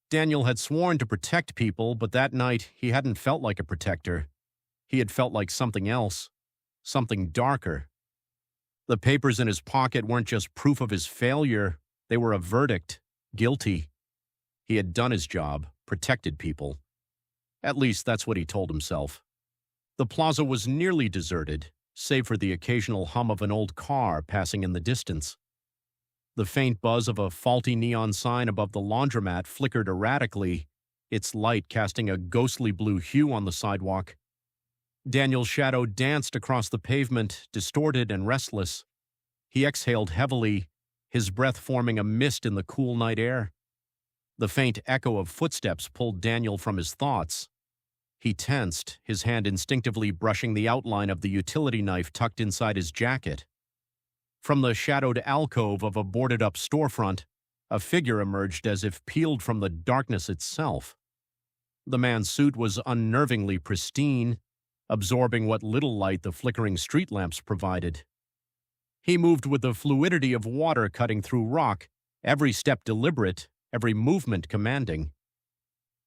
S1: Daniel had sworn to protect people, but that night he hadn't felt like a protector. He had felt like something else, something darker. The papers in his pocket weren't just proof of his failure, they were a verdict, guilty. He had done his job, protected people. At least that's what he told himself. The plaza was nearly deserted, save for the occasional hum of an old car passing in the distance. The faint buzz of a faulty neon sign above the laundromat flickered erratically, its light casting a ghostly blue hue on the sidewalk. Daniel's shadow danced across the pavement, distorted and restless. He exhaled heavily, his breath forming a mist in the cool night air. The faint echo of footsteps pulled Daniel from his thoughts. He tensed, his hand instinctively brushing the outline of the utility knife tucked inside his jacket. From the shadowed alcove of a boarded-up storefront, a figure emerged as if peeled from the darkness itself. The man's suit was unnervingly pristine, absorbing what little light the flickering street lamps provided. He moved with the fluidity of water cutting through rock, every step deliberate, every movement commanding.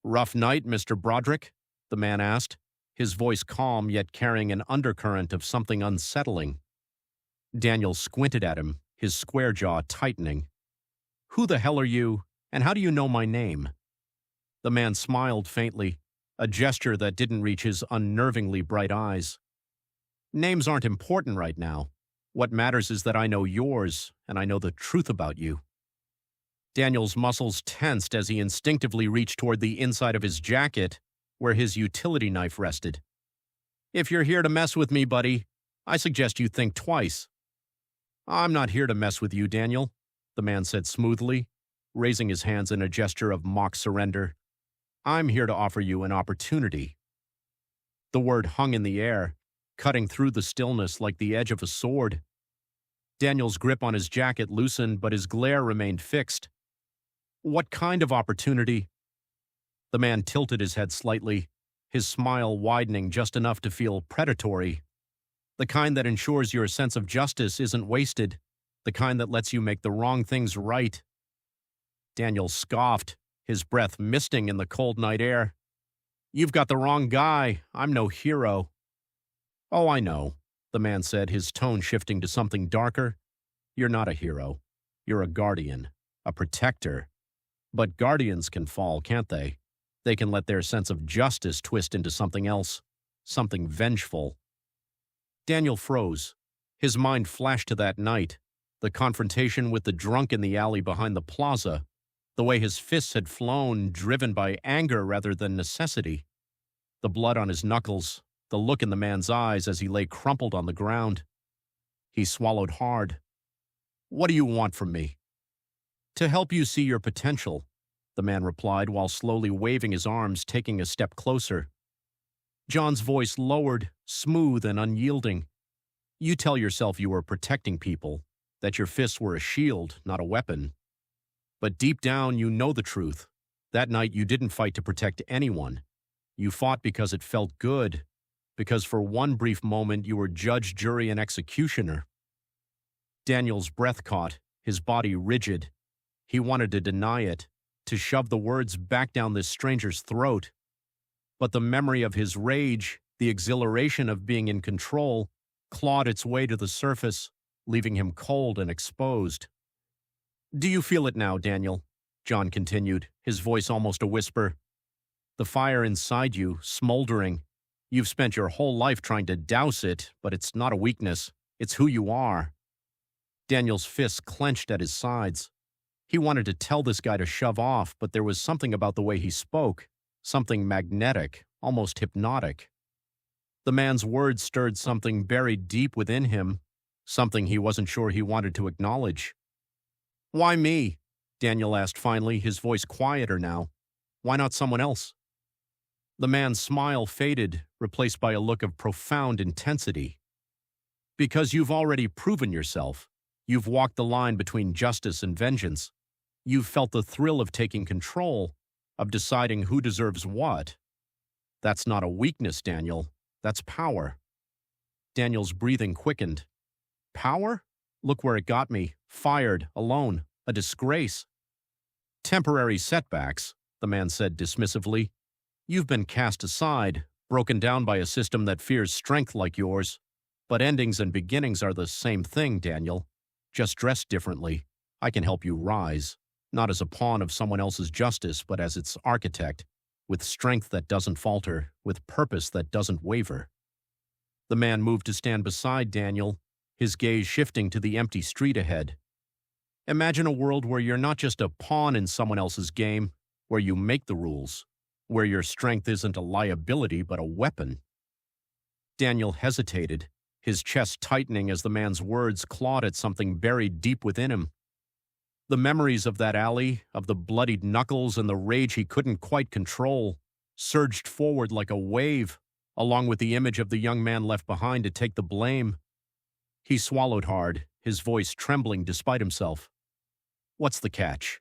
S1: "Rough night, Mr. Broderick?" the man asked, his voice calm yet carrying an undercurrent of something unsettling. Daniel squinted at him, his square jaw tightening. "Who the hell are you, and how do you know my name?" The man smiled faintly, a gesture that didn't reach his unnervingly bright eyes. "Names aren't important right now. What matters is that I know yours, and I know the truth about you." Daniel's muscles tensed as he instinctively reached toward the inside of his jacket, where his utility knife rested. "If you're here to mess with me, buddy, I suggest you think twice." "I'm not here to mess with you, Daniel," the man said smoothly, raising his hands in a gesture of mock surrender. "I'm here to offer you an opportunity." The word hung in the air, cutting through the stillness like the edge of a sword. Daniel's grip on his jacket loosened, but his glare remained fixed. "What kind of opportunity?" The man tilted his head slightly, his smile widening just enough to feel predatory. "The kind that ensures your sense of justice isn't wasted, the kind that lets you make the wrong things right." Daniel scoffed, his breath misting in the cold night air. "You've got the wrong guy. I'm no hero." "Oh, I know," the man said, his tone shifting to something darker. "You're not a hero. You're a guardian, a protector. But guardians can fall, can't they? They can let their sense of justice twist into something else, something vengeful." Daniel froze. His mind flashed to that night, the confrontation with the drunk in the alley behind the plaza, the way his fists had flown, driven by anger rather than necessity. The blood on his knuckles, the look in the man's eyes as he lay crumpled on the ground. He swallowed hard. "What do you want from me?" "To help you see your potential," the man replied while slowly waving his arms, taking a step closer. John's voice lowered, smooth and unyielding. "You tell yourself you were protecting people, that your fists were a shield, not a weapon. But deep down, you know the truth. That night, you didn't fight to protect anyone. You fought because it felt good, because for one brief moment, you were judge, jury, and executioner." Daniel's breath caught, his body rigid. He wanted to deny it, to shove the words back down this stranger's throat. But the memory of his rage, the exhilaration of being in control, clawed its way to the surface, leaving him cold and exposed. "Do you feel it now, Daniel?" John continued, his voice almost a whisper. "The fire inside you, smoldering. You've spent your whole life trying to douse it, but it's not a weakness. It's who you are." Daniel's fists clenched at his sides. He wanted to tell this guy to shove off, but there was something about the way he spoke, something magnetic, almost hypnotic. The man's words stirred something buried deep within him, something he wasn't sure he wanted to acknowledge. "Why me?" Daniel asked finally, his voice quieter now. "Why not someone else?" The man's smile faded, replaced by a look of profound intensity. "Because you've already proven yourself. You've walked the line between justice and vengeance. You've felt the thrill of taking control, of deciding who deserves what. That's not a weakness, Daniel. That's power." Daniel's breathing quickened. "Power? Look where it got me. Fired, alone, a disgrace." "Temporary setbacks," the man said dismissively. "You've been cast aside, broken down by a system that fears strength like yours. But endings and beginnings are the same thing, Daniel. Just dressed differently. I can help you rise, not as a pawn of someone else's justice, but as its architect, with strength that doesn't falter, with purpose that doesn't waver." The man moved to stand beside Daniel, his gaze shifting to the empty street ahead. "Imagine a world where you're not just a pawn in someone else's game, where you make the rules, where your strength isn't a liability but a weapon." Daniel hesitated, his chest tightening as the man's words clawed at something buried deep within him. The memories of that alley, of the bloodied knuckles and the rage he couldn't quite control, surged forward like a wave, along with the image of the young man left behind to take the blame. He swallowed hard, his voice trembling despite himself. "What's the catch?"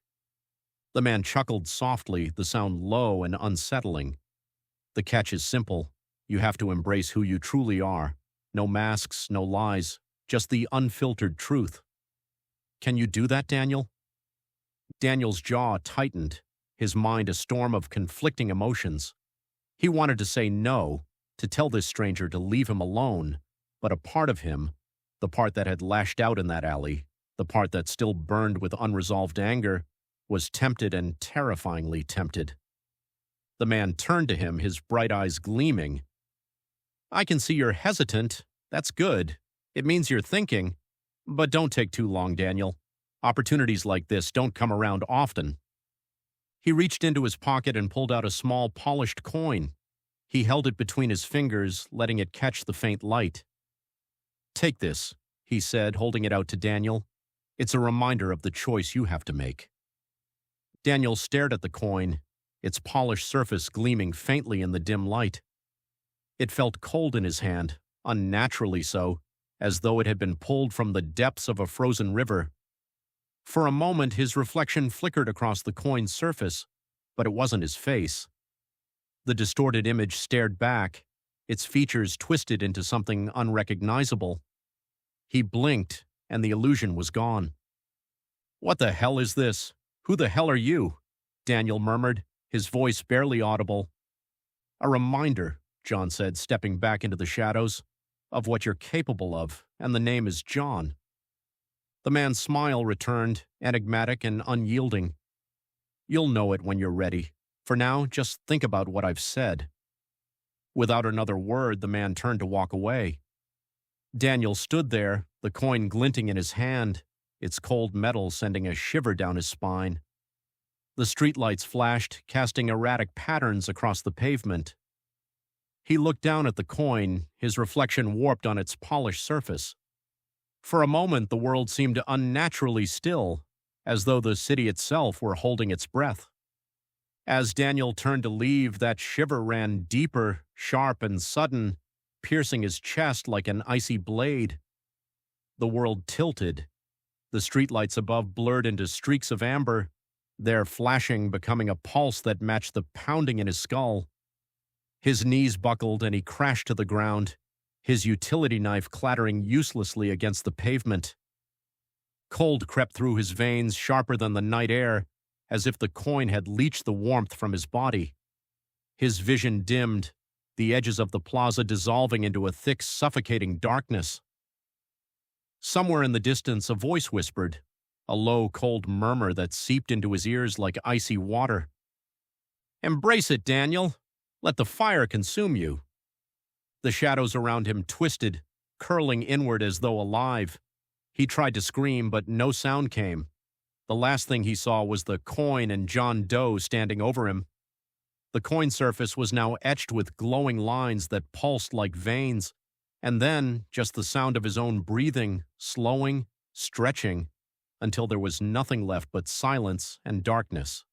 S1: The man chuckled softly, the sound low and unsettling, The catch is simple. You have to embrace who you truly are. No masks, no lies, just the unfiltered truth. Can you do that, Daniel? Daniel's jaw tightened, his mind a storm of conflicting emotions. He wanted to say no, to tell this stranger to leave him alone, but a part of him, the part that had lashed out in that alley, the part that still burned with unresolved anger, was tempted and terrifyingly tempted. The man turned to him, his bright eyes gleaming. I can see you're hesitant. That's good. It means you're thinking. But don't take too long, Daniel. Opportunities like this don't come around often. He reached into his pocket and pulled out a small polished coin. He held it between his fingers, letting it catch the faint light. Take this, he said, holding it out to Daniel. It's a reminder of the choice you have to make. Daniel stared at the coin, its polished surface gleaming faintly in the dim light. It felt cold in his hand, unnaturally so, as though it had been pulled from the depths of a frozen river. For a moment his reflection flickered across the coin's surface, but it wasn't his face. The distorted image stared back, its features twisted into something unrecognizable. He blinked, and the illusion was gone. What the hell is this? Who the hell are you? Daniel murmured, his voice barely audible. A reminder, John said, stepping back into the shadows, of what you're capable of, and the name is John. The man's smile returned, enigmatic and unyielding. You'll know it when you're ready. For now, just think about what I've said. Without another word, the man turned to walk away. Daniel stood there, the coin glinting in his hand, its cold metal sending a shiver down his spine. The streetlights flashed, casting erratic patterns across the pavement. He looked down at the coin, his reflection warped on its polished surface. For a moment, the world seemed unnaturally still, as though the city itself were holding its breath. As Daniel turned to leave, that shiver ran deeper, sharp and sudden, piercing his chest like an icy blade. The world tilted. The streetlights above blurred into streaks of amber, their flashing becoming a pulse that matched the pounding in his skull. His knees buckled and he crashed to the ground, his utility knife clattering uselessly against the pavement. Cold crept through his veins, sharper than the night air, as if the coin had leached the warmth from his body. His vision dimmed, the edges of the plaza dissolving into a thick, suffocating darkness. Somewhere in the distance, a voice whispered, a low, cold murmur that seeped into his ears like icy water. Embrace it, Daniel. Let the fire consume you. The shadows around him twisted, curling inward as though alive. He tried to scream, but no sound came. The last thing he saw was the coin and John Doe standing over him. The coin surface was now etched with glowing lines that pulsed like veins, and then just the sound of his own breathing, slowing, stretching, until there was nothing left but silence and darkness.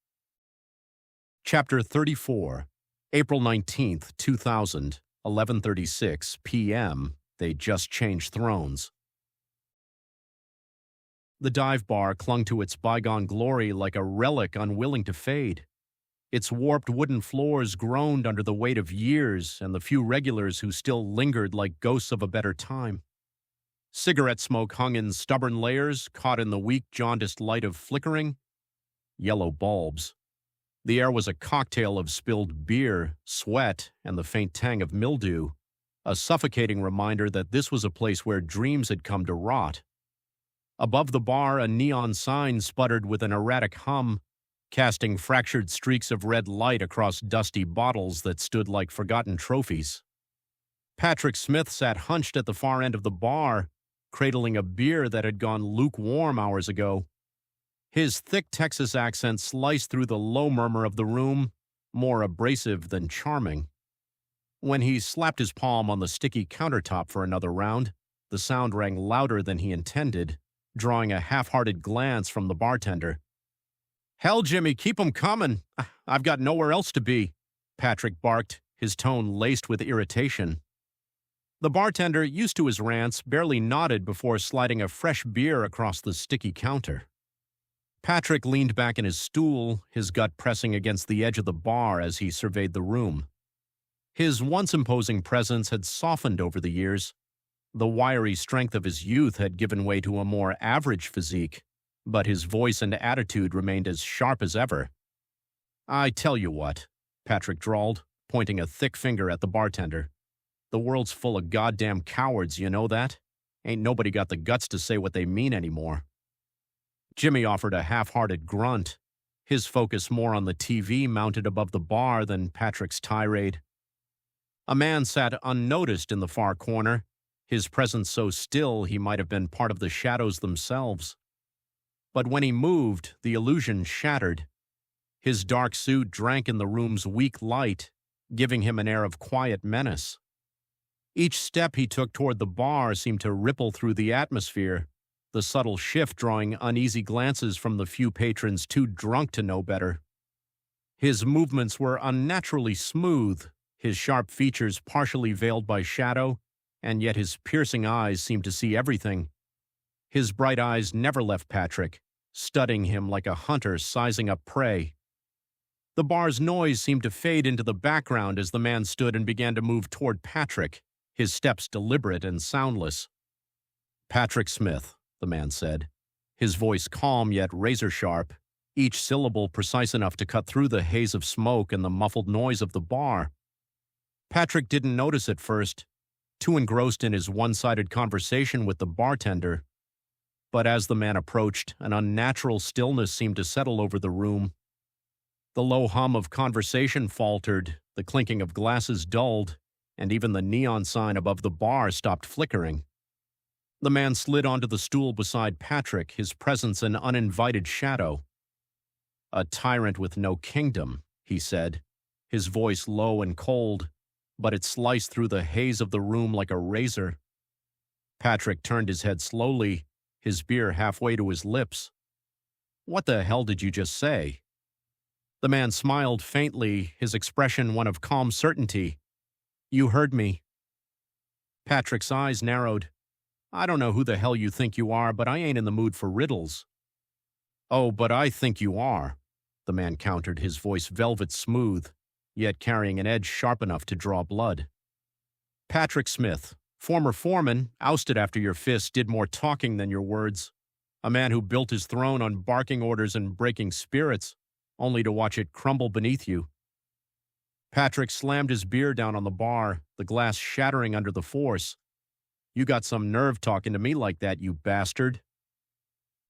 S1: Chapter 34, April 19th, 2000, 11:36 p.m. They just changed thrones. The dive bar clung to its bygone glory like a relic unwilling to fade. Its warped wooden floors groaned under the weight of years and the few regulars who still lingered like ghosts of a better time. Cigarette smoke hung in stubborn layers, caught in the weak, jaundiced light of flickering yellow bulbs. The air was a cocktail of spilled beer, sweat, and the faint tang of mildew, a suffocating reminder that this was a place where dreams had come to rot. Above the bar, a neon sign sputtered with an erratic hum, casting fractured streaks of red light across dusty bottles that stood like forgotten trophies. Patrick Smith sat hunched at the far end of the bar, cradling a beer that had gone lukewarm hours ago. His thick Texas accent sliced through the low murmur of the room, more abrasive than charming. When he slapped his palm on the sticky countertop for another round, the sound rang louder than he intended, drawing a half-hearted glance from the bartender. "Hell, Jimmy, keep 'em coming. I've got nowhere else to be," Patrick barked, his tone laced with irritation. The bartender, used to his rants, barely nodded before sliding a fresh beer across the sticky counter. Patrick leaned back in his stool, his gut pressing against the edge of the bar as he surveyed the room. His once imposing presence had softened over the years. The wiry strength of his youth had given way to a more average physique, but his voice and attitude remained as sharp as ever. "I tell you what," Patrick drawled, pointing a thick finger at the bartender. "The world's full of goddamn cowards, you know that? Ain't nobody got the guts to say what they mean anymore." Jimmy offered a half-hearted grunt, his focus more on the TV mounted above the bar than Patrick's tirade. A man sat unnoticed in the far corner, his presence so still he might have been part of the shadows themselves. But when he moved, the illusion shattered. His dark suit drank in the room's weak light, giving him an air of quiet menace. Each step he took toward the bar seemed to ripple through the atmosphere, the subtle shift drawing uneasy glances from the few patrons too drunk to know better. His movements were unnaturally smooth, his sharp features partially veiled by shadow, and yet his piercing eyes seemed to see everything. His bright eyes never left Patrick, studying him like a hunter sizing up prey. The bar's noise seemed to fade into the background as the man stood and began to move toward Patrick, his steps deliberate and soundless. "Patrick Smith," the man said, his voice calm yet razor-sharp, each syllable precise enough to cut through the haze of smoke and the muffled noise of the bar. Patrick didn't notice at first, too engrossed in his one-sided conversation with the bartender. But as the man approached, an unnatural stillness seemed to settle over the room. The low hum of conversation faltered, the clinking of glasses dulled, and even the neon sign above the bar stopped flickering. The man slid onto the stool beside Patrick, his presence an uninvited shadow. "A tyrant with no kingdom," he said, his voice low and cold, but it sliced through the haze of the room like a razor. Patrick turned his head slowly, his beer halfway to his lips. "What the hell did you just say?" The man smiled faintly, his expression one of calm certainty. "You heard me." Patrick's eyes narrowed. "I don't know who the hell you think you are, but I ain't in the mood for riddles." "Oh, but I think you are," the man countered, his voice velvet smooth, yet carrying an edge sharp enough to draw blood. "Patrick Smith, former foreman, ousted after your fist, did more talking than your words. A man who built his throne on barking orders and breaking spirits, only to watch it crumble beneath you." Patrick slammed his beer down on the bar, the glass shattering under the force. "You got some nerve talking to me like that, you bastard."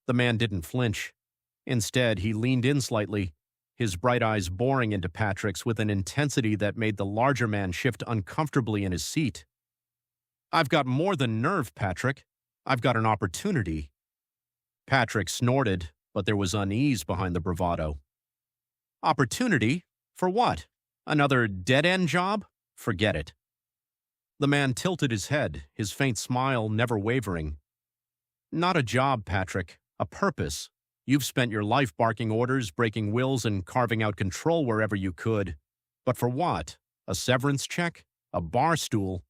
S1: The man didn't flinch. Instead, he leaned in slightly, his bright eyes boring into Patrick's with an intensity that made the larger man shift uncomfortably in his seat. "I've got more than nerve, Patrick. I've got an opportunity." Patrick snorted, but there was unease behind the bravado. "Opportunity? For what? Another dead-end job? Forget it." The man tilted his head, his faint smile never wavering. "Not a job, Patrick. A purpose. You've spent your life barking orders, breaking wills, and carving out control wherever you could. But for what? A severance check? A bar stool?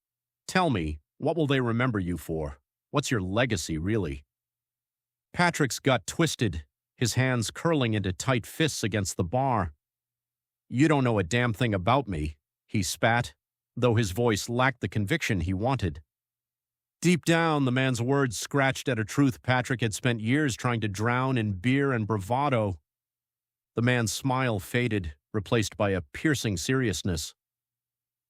S1: Tell me, what will they remember you for? What's your legacy, really?" Patrick's gut twisted, his hands curling into tight fists against the bar. "You don't know a damn thing about me," he spat, though his voice lacked the conviction he wanted. Deep down, the man's words scratched at a truth Patrick had spent years trying to drown in beer and bravado. The man's smile faded, replaced by a piercing seriousness.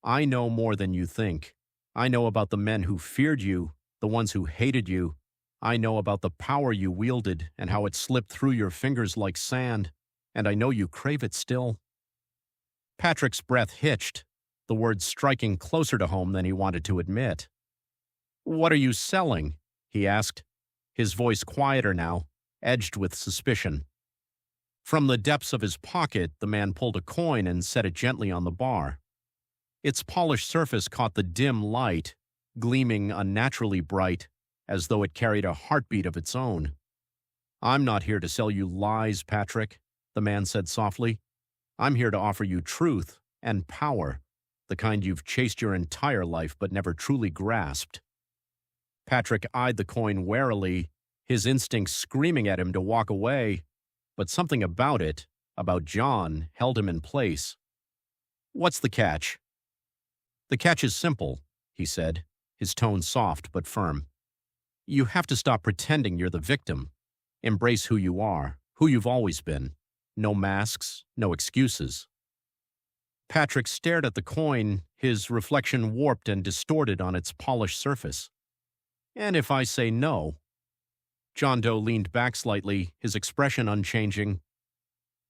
S1: "I know more than you think. I know about the men who feared you, the ones who hated you. I know about the power you wielded and how it slipped through your fingers like sand, and I know you crave it still." Patrick's breath hitched, the words striking closer to home than he wanted to admit. "What are you selling?" he asked, his voice quieter now, edged with suspicion. From the depths of his pocket, the man pulled a coin and set it gently on the bar. Its polished surface caught the dim light, gleaming unnaturally bright, as though it carried a heartbeat of its own. "I'm not here to sell you lies, Patrick," the man said softly. "I'm here to offer you truth and power, the kind you've chased your entire life but never truly grasped." Patrick eyed the coin warily, his instincts screaming at him to walk away, but something about it, about John, held him in place. "What's the catch?" The catch is simple, he said, his tone soft but firm. You have to stop pretending you're the victim. Embrace who you are, who you've always been. No masks, no excuses. Patrick stared at the coin, his reflection warped and distorted on its polished surface. And if I say no? John Doe leaned back slightly, his expression unchanging.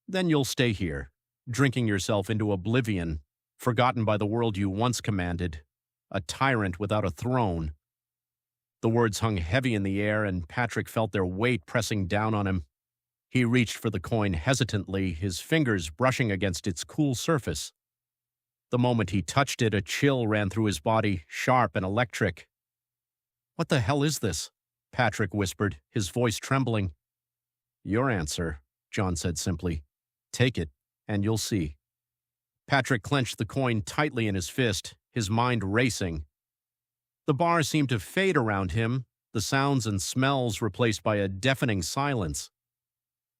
S1: Then you'll stay here, drinking yourself into oblivion, forgotten by the world you once commanded, a tyrant without a throne. The words hung heavy in the air, and Patrick felt their weight pressing down on him. He reached for the coin hesitantly, his fingers brushing against its cool surface. The moment he touched it, a chill ran through his body, sharp and electric. "What the hell is this?" Patrick whispered, his voice trembling. "Your answer," John said simply. "Take it, and you'll see." Patrick clenched the coin tightly in his fist, his mind racing. The bar seemed to fade around him, the sounds and smells replaced by a deafening silence.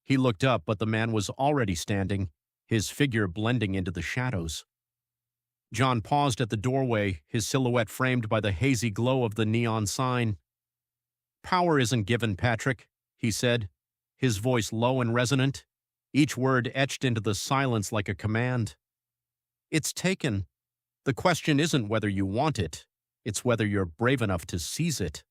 S1: He looked up, but the man was already standing, his figure blending into the shadows. John paused at the doorway, his silhouette framed by the hazy glow of the neon sign. "Power isn't given, Patrick," he said, his voice low and resonant, each word etched into the silence like a command. "It's taken. The question isn't whether you want it, it's whether you're brave enough to seize it."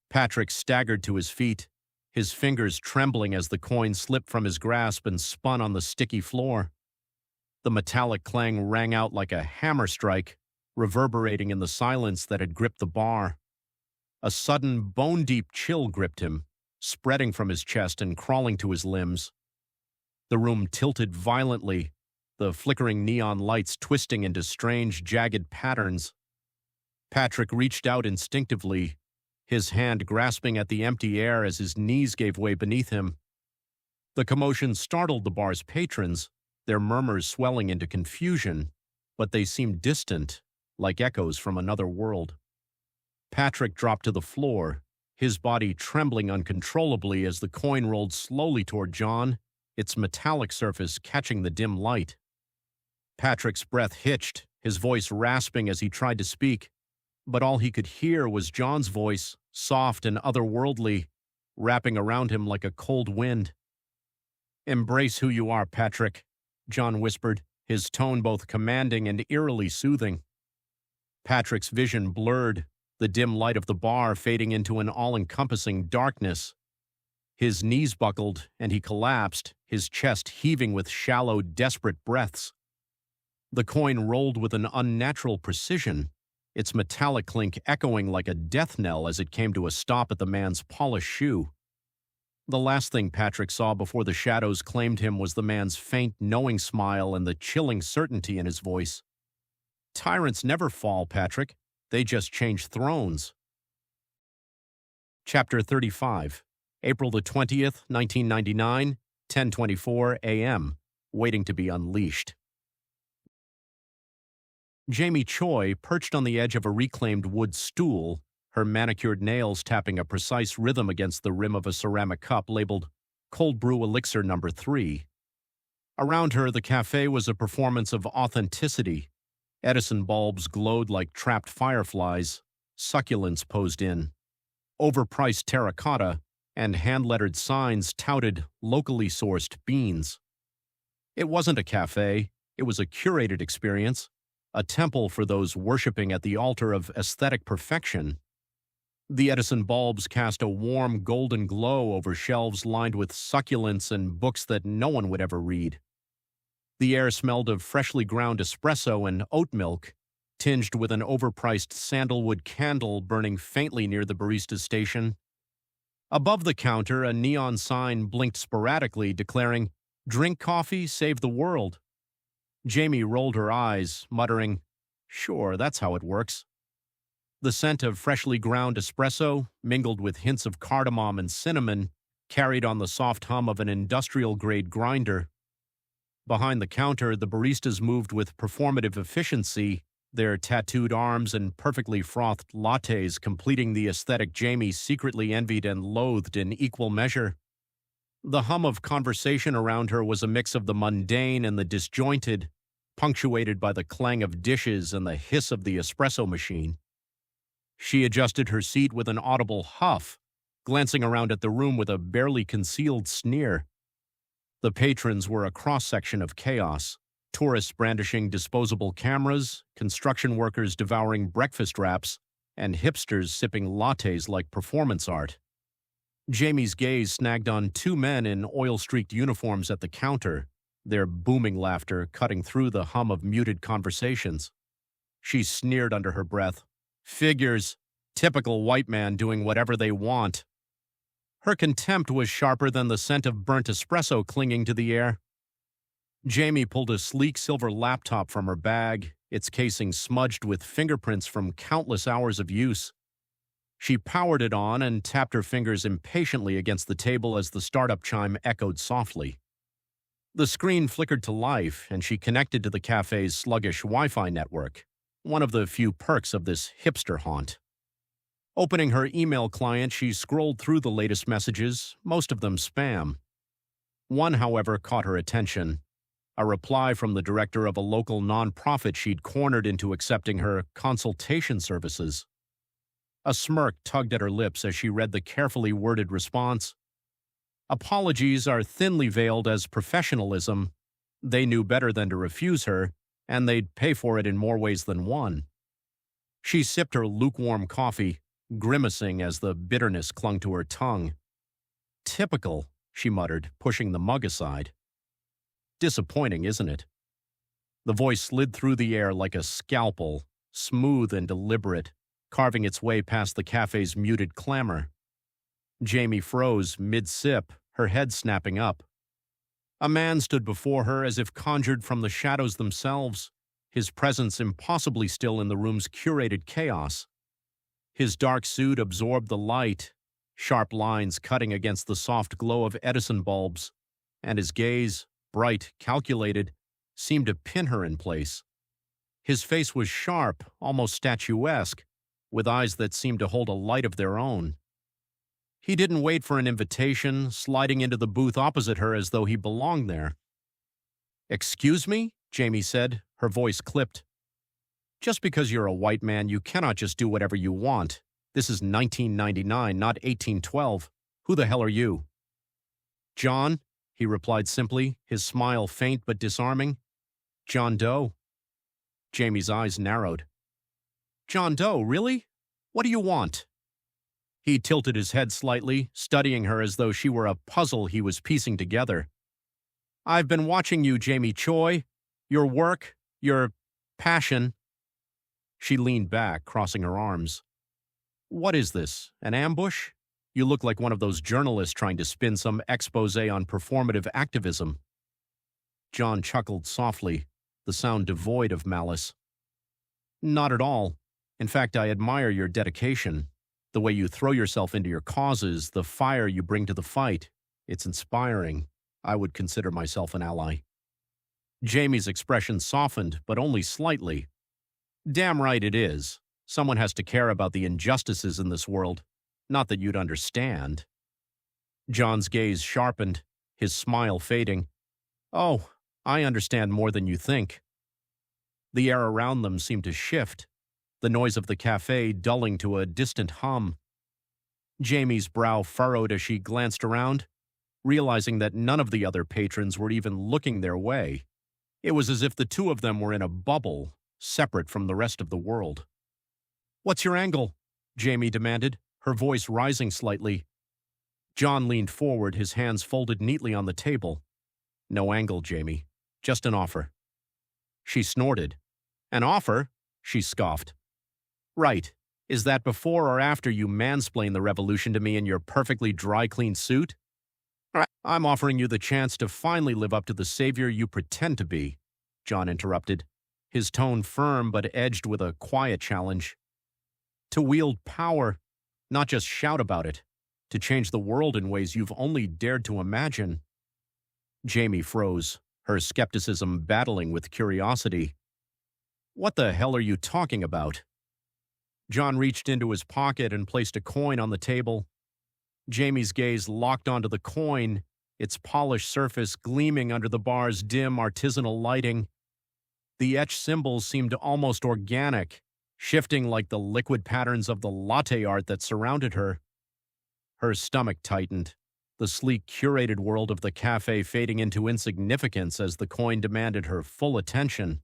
S1: Patrick staggered to his feet, his fingers trembling as the coin slipped from his grasp and spun on the sticky floor. The metallic clang rang out like a hammer strike, reverberating in the silence that had gripped the bar. A sudden, bone-deep chill gripped him, spreading from his chest and crawling to his limbs. The room tilted violently, the flickering neon lights twisting into strange, jagged patterns. Patrick reached out instinctively, his hand grasping at the empty air as his knees gave way beneath him. The commotion startled the bar's patrons, their murmurs swelling into confusion, but they seemed distant, like echoes from another world. Patrick dropped to the floor, his body trembling uncontrollably as the coin rolled slowly toward John, its metallic surface catching the dim light. Patrick's breath hitched, his voice rasping as he tried to speak, but all he could hear was John's voice, soft and otherworldly, wrapping around him like a cold wind. "Embrace who you are, Patrick," John whispered, his tone both commanding and eerily soothing. Patrick's vision blurred, the dim light of the bar fading into an all-encompassing darkness. His knees buckled, and he collapsed, his chest heaving with shallow, desperate breaths. The coin rolled with an unnatural precision, its metallic clink echoing like a death knell as it came to a stop at the man's polished shoe. The last thing Patrick saw before the shadows claimed him was the man's faint, knowing smile and the chilling certainty in his voice. "Tyrants never fall, Patrick. They just change thrones." Chapter 35, April the 20th, 1999, 10:24 a.m., waiting to be unleashed. Jamie Choi, perched on the edge of a reclaimed wood stool, her manicured nails tapping a precise rhythm against the rim of a ceramic cup labeled Cold Brew Elixir No. 3. Around her, the cafe was a performance of authenticity. Edison bulbs glowed like trapped fireflies, succulents posed in, overpriced terracotta, and hand-lettered signs touted locally sourced beans. It wasn't a cafe, it was a curated experience, a temple for those worshipping at the altar of aesthetic perfection. The Edison bulbs cast a warm golden glow over shelves lined with succulents and books that no one would ever read. The air smelled of freshly ground espresso and oat milk, tinged with an overpriced sandalwood candle burning faintly near the barista's station. Above the counter, a neon sign blinked sporadically, declaring, "Drink coffee, save the world." Jamie rolled her eyes, muttering, "Sure, that's how it works." The scent of freshly ground espresso, mingled with hints of cardamom and cinnamon, carried on the soft hum of an industrial-grade grinder. Behind the counter, the baristas moved with performative efficiency, their tattooed arms and perfectly frothed lattes completing the aesthetic Jamie secretly envied and loathed in equal measure. The hum of conversation around her was a mix of the mundane and the disjointed, punctuated by the clang of dishes and the hiss of the espresso machine. She adjusted her seat with an audible huff, glancing around at the room with a barely concealed sneer. The patrons were a cross-section of chaos, tourists brandishing disposable cameras, construction workers devouring breakfast wraps, and hipsters sipping lattes like performance art. Jamie's gaze snagged on two men in oil-streaked uniforms at the counter, their booming laughter cutting through the hum of muted conversations. She sneered under her breath. Figures. Typical white man doing whatever they want. Her contempt was sharper than the scent of burnt espresso clinging to the air. Jamie pulled a sleek silver laptop from her bag, its casing smudged with fingerprints from countless hours of use. She powered it on and tapped her fingers impatiently against the table as the startup chime echoed softly. The screen flickered to life, and she connected to the cafe's sluggish Wi-Fi network, one of the few perks of this hipster haunt. Opening her email client, she scrolled through the latest messages, most of them spam. One, however, caught her attention. A reply from the director of a local nonprofit she'd cornered into accepting her consultation services. A smirk tugged at her lips as she read the carefully worded response. Apologies are thinly veiled as professionalism. They knew better than to refuse her, and they'd pay for it in more ways than one. She sipped her lukewarm coffee, grimacing as the bitterness clung to her tongue. Typical, she muttered, pushing the mug aside. Disappointing, isn't it? The voice slid through the air like a scalpel, smooth and deliberate, carving its way past the cafe's muted clamor. Jamie froze mid-sip, her head snapping up. A man stood before her as if conjured from the shadows themselves, his presence impossibly still in the room's curated chaos. His dark suit absorbed the light, sharp lines cutting against the soft glow of Edison bulbs, and his gaze, bright, calculated, seemed to pin her in place. His face was sharp, almost statuesque, with eyes that seemed to hold a light of their own. He didn't wait for an invitation, sliding into the booth opposite her as though he belonged there. "Excuse me?" Jamie said, her voice clipped. "Just because you're a white man, you cannot just do whatever you want. This is 1999, not 1812. Who the hell are you?" "John," he replied simply, his smile faint but disarming. "John Doe." Jamie's eyes narrowed. "John Doe, really? What do you want?" He tilted his head slightly, studying her as though she were a puzzle he was piecing together. "I've been watching you, Jamie Choi. Your work, your passion." She leaned back, crossing her arms. "What is this, an ambush? You look like one of those journalists trying to spin some expose on performative activism." John chuckled softly, the sound devoid of malice. "Not at all. In fact, I admire your dedication. The way you throw yourself into your causes, the fire you bring to the fight. It's inspiring. I would consider myself an ally." Jamie's expression softened, but only slightly. "Damn right it is. Someone has to care about the injustices in this world. Not that you'd understand." John's gaze sharpened, his smile fading. "Oh, I understand more than you think." The air around them seemed to shift, the noise of the cafe dulling to a distant hum. Jamie's brow furrowed as she glanced around, realizing that none of the other patrons were even looking their way. It was as if the two of them were in a bubble, separate from the rest of the world. "What's your angle?" Jamie demanded, her voice rising slightly. John leaned forward, his hands folded neatly on the table. "No angle, Jamie. Just an offer." She snorted. "An offer?" she scoffed. "Right. Is that before or after you mansplain the revolution to me in your perfectly dry-clean suit? I'm offering you the chance to finally live up to the savior you pretend to be," John interrupted, his tone firm but edged with a quiet challenge. "To wield power, not just shout about it. To change the world in ways you've only dared to imagine." Jamie froze, her skepticism battling with curiosity. "What the hell are you talking about?" John reached into his pocket and placed a coin on the table. Jamie's gaze locked onto the coin, its polished surface gleaming under the bar's dim artisanal lighting. The etched symbols seemed almost organic, shifting like the liquid patterns of the latte art that surrounded her. Her stomach tightened, the sleek, curated world of the cafe fading into insignificance as the coin demanded her full attention.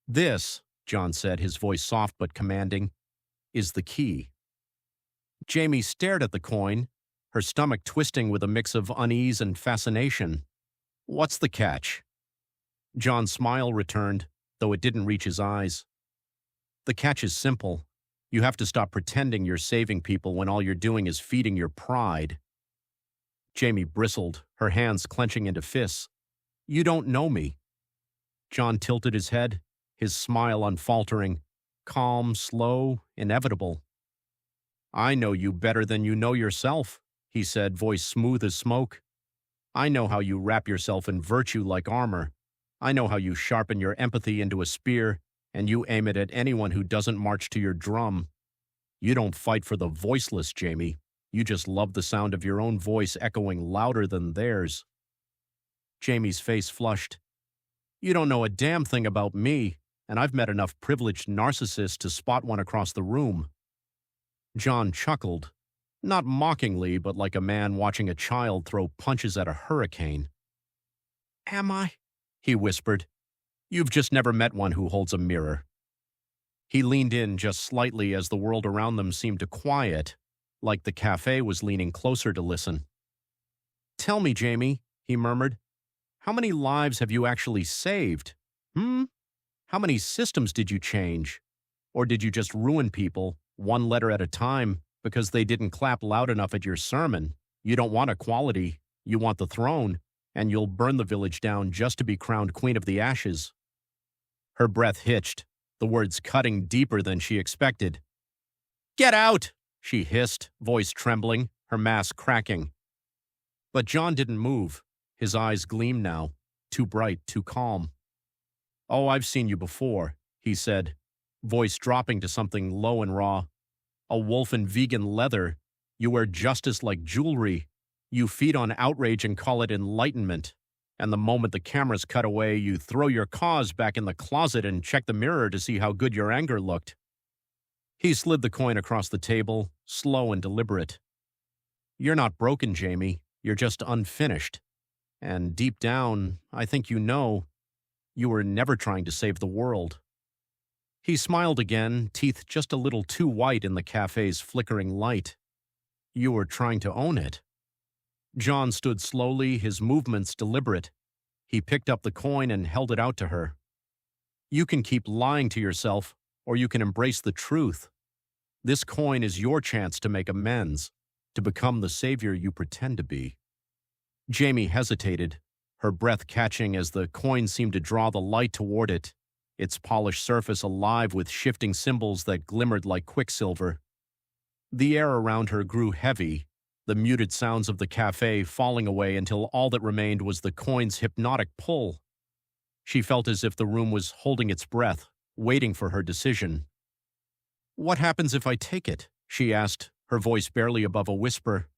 S1: "This," John said, his voice soft but commanding, "is the key." Jamie stared at the coin, her stomach twisting with a mix of unease and fascination. "What's the catch?" John's smile returned, though it didn't reach his eyes. "The catch is simple. You have to stop pretending you're saving people when all you're doing is feeding your pride." Jamie bristled, her hands clenching into fists. "You don't know me." John tilted his head, his smile unfaltering, calm, slow, inevitable. "I know you better than you know yourself," he said, voice smooth as smoke. "I know how you wrap yourself in virtue like armor. I know how you sharpen your empathy into a spear, and you aim it at anyone who doesn't march to your drum. You don't fight for the voiceless, Jamie. You just love the sound of your own voice echoing louder than theirs." Jamie's face flushed. "You don't know a damn thing about me, and I've met enough privileged narcissists to spot one across the room." John chuckled, not mockingly, but like a man watching a child throw punches at a hurricane. "Am I?" he whispered. "You've just never met one who holds a mirror." He leaned in just slightly as the world around them seemed to quiet, like the cafe was leaning closer to listen. "Tell me, Jamie," he murmured, "how many lives have you actually saved? How many systems did you change? Or did you just ruin people, one letter at a time, because they didn't clap loud enough at your sermon? You don't want equality, you want the throne, and you'll burn the village down just to be crowned Queen of the Ashes." Her breath hitched, the words cutting deeper than she expected. "Get out!" she hissed, voice trembling, her mask cracking. But John didn't move. His eyes gleamed now, too bright, too calm. "Oh, I've seen you before," he said, voice dropping to something low and raw. "A wolf in vegan leather. You wear justice like jewelry. You feed on outrage and call it enlightenment. And the moment the cameras cut away, you throw your cause back in the closet and check the mirror to see how good your anger looked." He slid the coin across the table, slow and deliberate. "You're not broken, Jamie. You're just unfinished. And deep down, I think you know, you were never trying to save the world." He smiled again, teeth just a little too white in the cafe's flickering light. "You were trying to own it." John stood slowly, his movements deliberate. He picked up the coin and held it out to her. "You can keep lying to yourself, or you can embrace the truth. This coin is your chance to make amends, to become the savior you pretend to be." Jamie hesitated, her breath catching as the coin seemed to draw the light toward it, its polished surface alive with shifting symbols that glimmered like quicksilver. The air around her grew heavy, the muted sounds of the cafe falling away until all that remained was the coin's hypnotic pull. She felt as if the room was holding its breath, waiting for her decision. "What happens if I take it?" she asked, her voice barely above a whisper.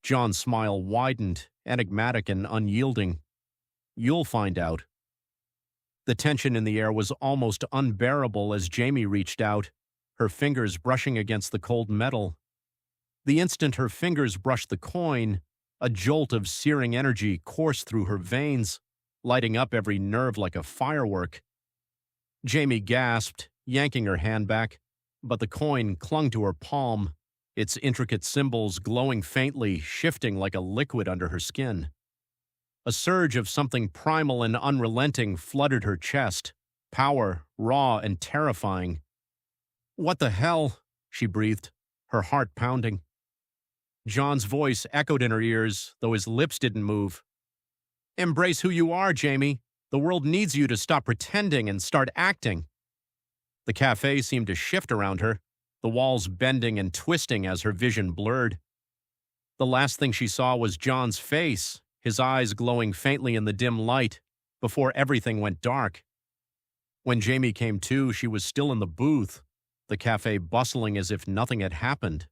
S1: John's smile widened, enigmatic and unyielding. "You'll find out." The tension in the air was almost unbearable as Jamie reached out, her fingers brushing against the cold metal. The instant her fingers brushed the coin, a jolt of searing energy coursed through her veins, lighting up every nerve like a firework. Jamie gasped, yanking her hand back, but the coin clung to her palm, its intricate symbols glowing faintly, shifting like a liquid under her skin. A surge of something primal and unrelenting flooded her chest, power, raw and terrifying. "What the hell?" she breathed, her heart pounding. John's voice echoed in her ears, though his lips didn't move. "Embrace who you are, Jamie. The world needs you to stop pretending and start acting." The cafe seemed to shift around her, the walls bending and twisting as her vision blurred. The last thing she saw was John's face, his eyes glowing faintly in the dim light, before everything went dark. When Jamie came to, she was still in the booth, the cafe bustling as if nothing had happened.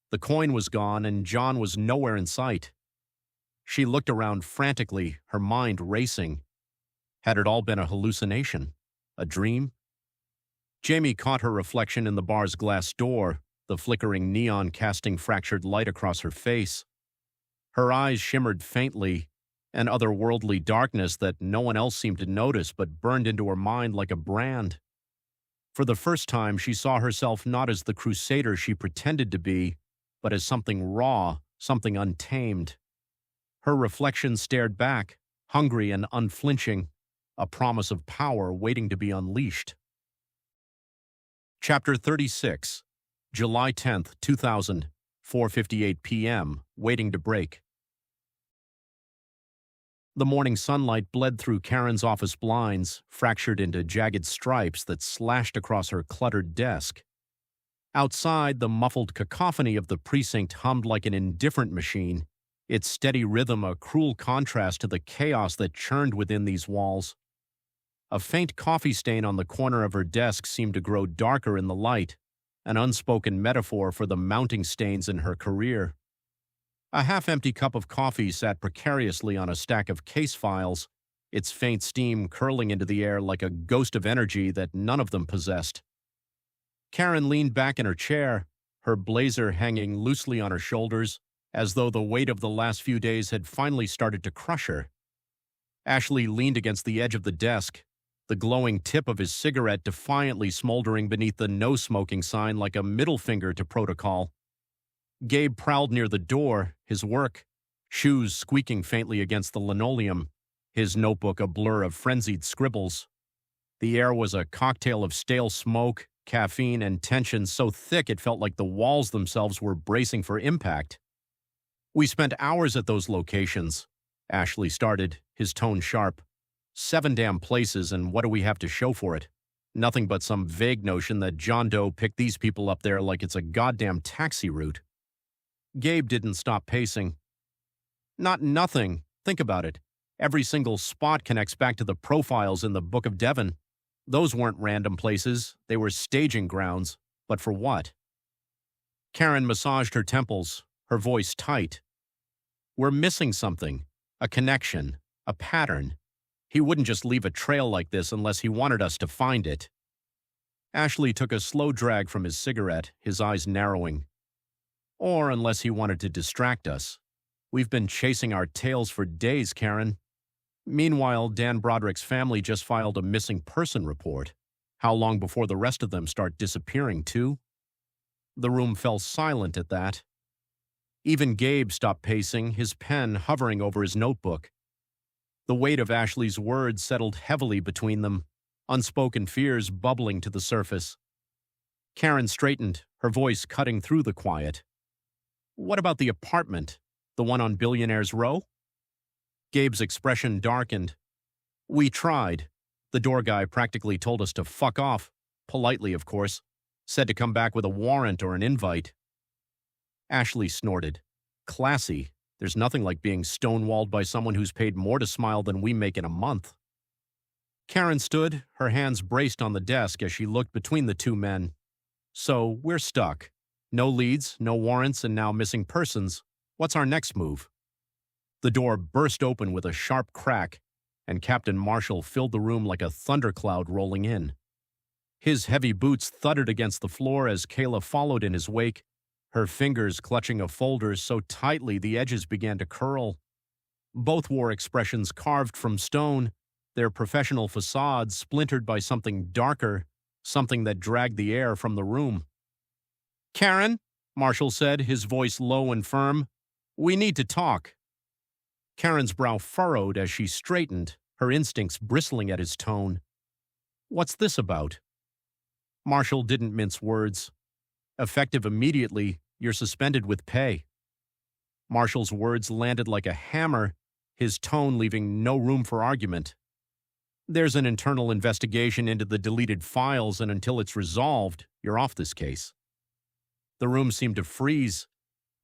S1: The coin was gone, and John was nowhere in sight. She looked around frantically, her mind racing. Had it all been a hallucination? A dream? Jamie caught her reflection in the bar's glass door, the flickering neon casting fractured light across her face. Her eyes shimmered faintly, an otherworldly darkness that no one else seemed to notice but burned into her mind like a brand. For the first time, she saw herself not as the crusader she pretended to be, but as something raw, something untamed. Her reflection stared back, hungry and unflinching, a promise of power waiting to be unleashed. Chapter 36, July 10th, 2000, 4:58 p.m., waiting to break. The morning sunlight bled through Karen's office blinds, fractured into jagged stripes that slashed across her cluttered desk. Outside, the muffled cacophony of the precinct hummed like an indifferent machine, its steady rhythm a cruel contrast to the chaos that churned within these walls. A faint coffee stain on the corner of her desk seemed to grow darker in the light, an unspoken metaphor for the mounting stains in her career. A half-empty cup of coffee sat precariously on a stack of case files, its faint steam curling into the air like a ghost of energy that none of them possessed. Karen leaned back in her chair, her blazer hanging loosely on her shoulders, as though the weight of the last few days had finally started to crush her. Ashley leaned against the edge of the desk, the glowing tip of his cigarette defiantly smoldering beneath the no-smoking sign like a middle finger to protocol. Gabe prowled near the door, his work, shoes squeaking faintly against the linoleum, his notebook a blur of frenzied scribbles. The air was a cocktail of stale smoke, caffeine, and tension so thick it felt like the walls themselves were bracing for impact. "We spent hours at those locations," Ashley started, his tone sharp. 7 damn places, and what do we have to show for it? Nothing but some vague notion that John Doe picked these people up there like it's a goddamn taxi route. Gabe didn't stop pacing. "Not nothing. Think about it. Every single spot connects back to the profiles in the Book of Devon. Those weren't random places. They were staging grounds. But for what?" Karen massaged her temples, her voice tight. "We're missing something. A connection. A pattern. He wouldn't just leave a trail like this unless he wanted us to find it." Ashley took a slow drag from his cigarette, his eyes narrowing. "Or unless he wanted to distract us. We've been chasing our tails for days, Karen. Meanwhile, Dan Broderick's family just filed a missing person report. How long before the rest of them start disappearing, too?" The room fell silent at that. Even Gabe stopped pacing, his pen hovering over his notebook. The weight of Ashley's words settled heavily between them, unspoken fears bubbling to the surface. Karen straightened, her voice cutting through the quiet. "What about the apartment? The one on Billionaire's Row?" Gabe's expression darkened. "We tried. The door guy practically told us to fuck off, politely, of course. Said to come back with a warrant or an invite." Ashley snorted. "Classy. There's nothing like being stonewalled by someone who's paid more to smile than we make in a month." Karen stood, her hands braced on the desk as she looked between the two men. "So, we're stuck. No leads, no warrants, and now missing persons. What's our next move?" The door burst open with a sharp crack, and Captain Marshall filled the room like a thundercloud rolling in. His heavy boots thudded against the floor as Kayla followed in his wake, her fingers clutching a folder so tightly the edges began to curl. Both wore expressions carved from stone, their professional facades splintered by something darker, something that dragged the air from the room. "Karen," Marshall said, his voice low and firm, "we need to talk." Karen's brow furrowed as she straightened, her instincts bristling at his tone. "What's this about?" Marshall didn't mince words. "Effective immediately, you're suspended with pay." Marshall's words landed like a hammer, his tone leaving no room for argument. "There's an internal investigation into the deleted files, and until it's resolved, you're off this case." The room seemed to freeze.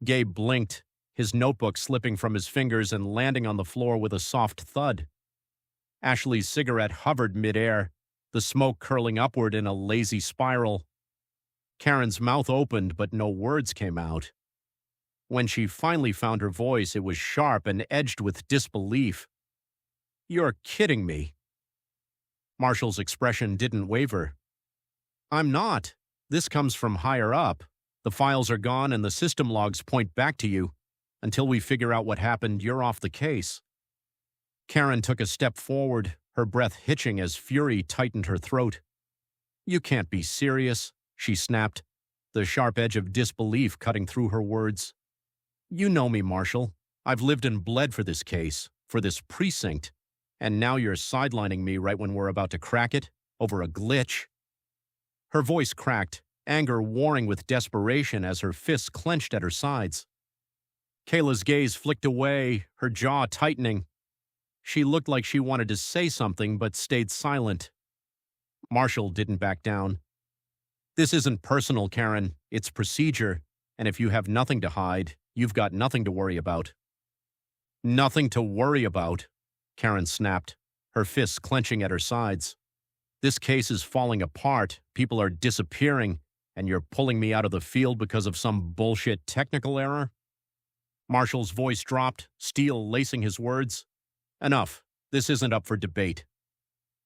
S1: Gabe blinked, his notebook slipping from his fingers and landing on the floor with a soft thud. Ashley's cigarette hovered midair, the smoke curling upward in a lazy spiral. Karen's mouth opened, but no words came out. When she finally found her voice, it was sharp and edged with disbelief. "You're kidding me." Marshall's expression didn't waver. I'm not. This comes from higher up. The files are gone and the system logs point back to you. Until we figure out what happened, you're off the case. Karen took a step forward, her breath hitching as fury tightened her throat. You can't be serious, she snapped, the sharp edge of disbelief cutting through her words. You know me, Marshall. I've lived and bled for this case, for this precinct, and now you're sidelining me right when we're about to crack it, over a glitch. Her voice cracked, anger warring with desperation as her fists clenched at her sides. Kayla's gaze flicked away, her jaw tightening. She looked like she wanted to say something but stayed silent. Marshall didn't back down. This isn't personal, Karen. It's procedure, and if you have nothing to hide, you've got nothing to worry about. Nothing to worry about, Karen snapped, her fists clenching at her sides. This case is falling apart, people are disappearing, and you're pulling me out of the field because of some bullshit technical error? Marshall's voice dropped, steel lacing his words. Enough. This isn't up for debate.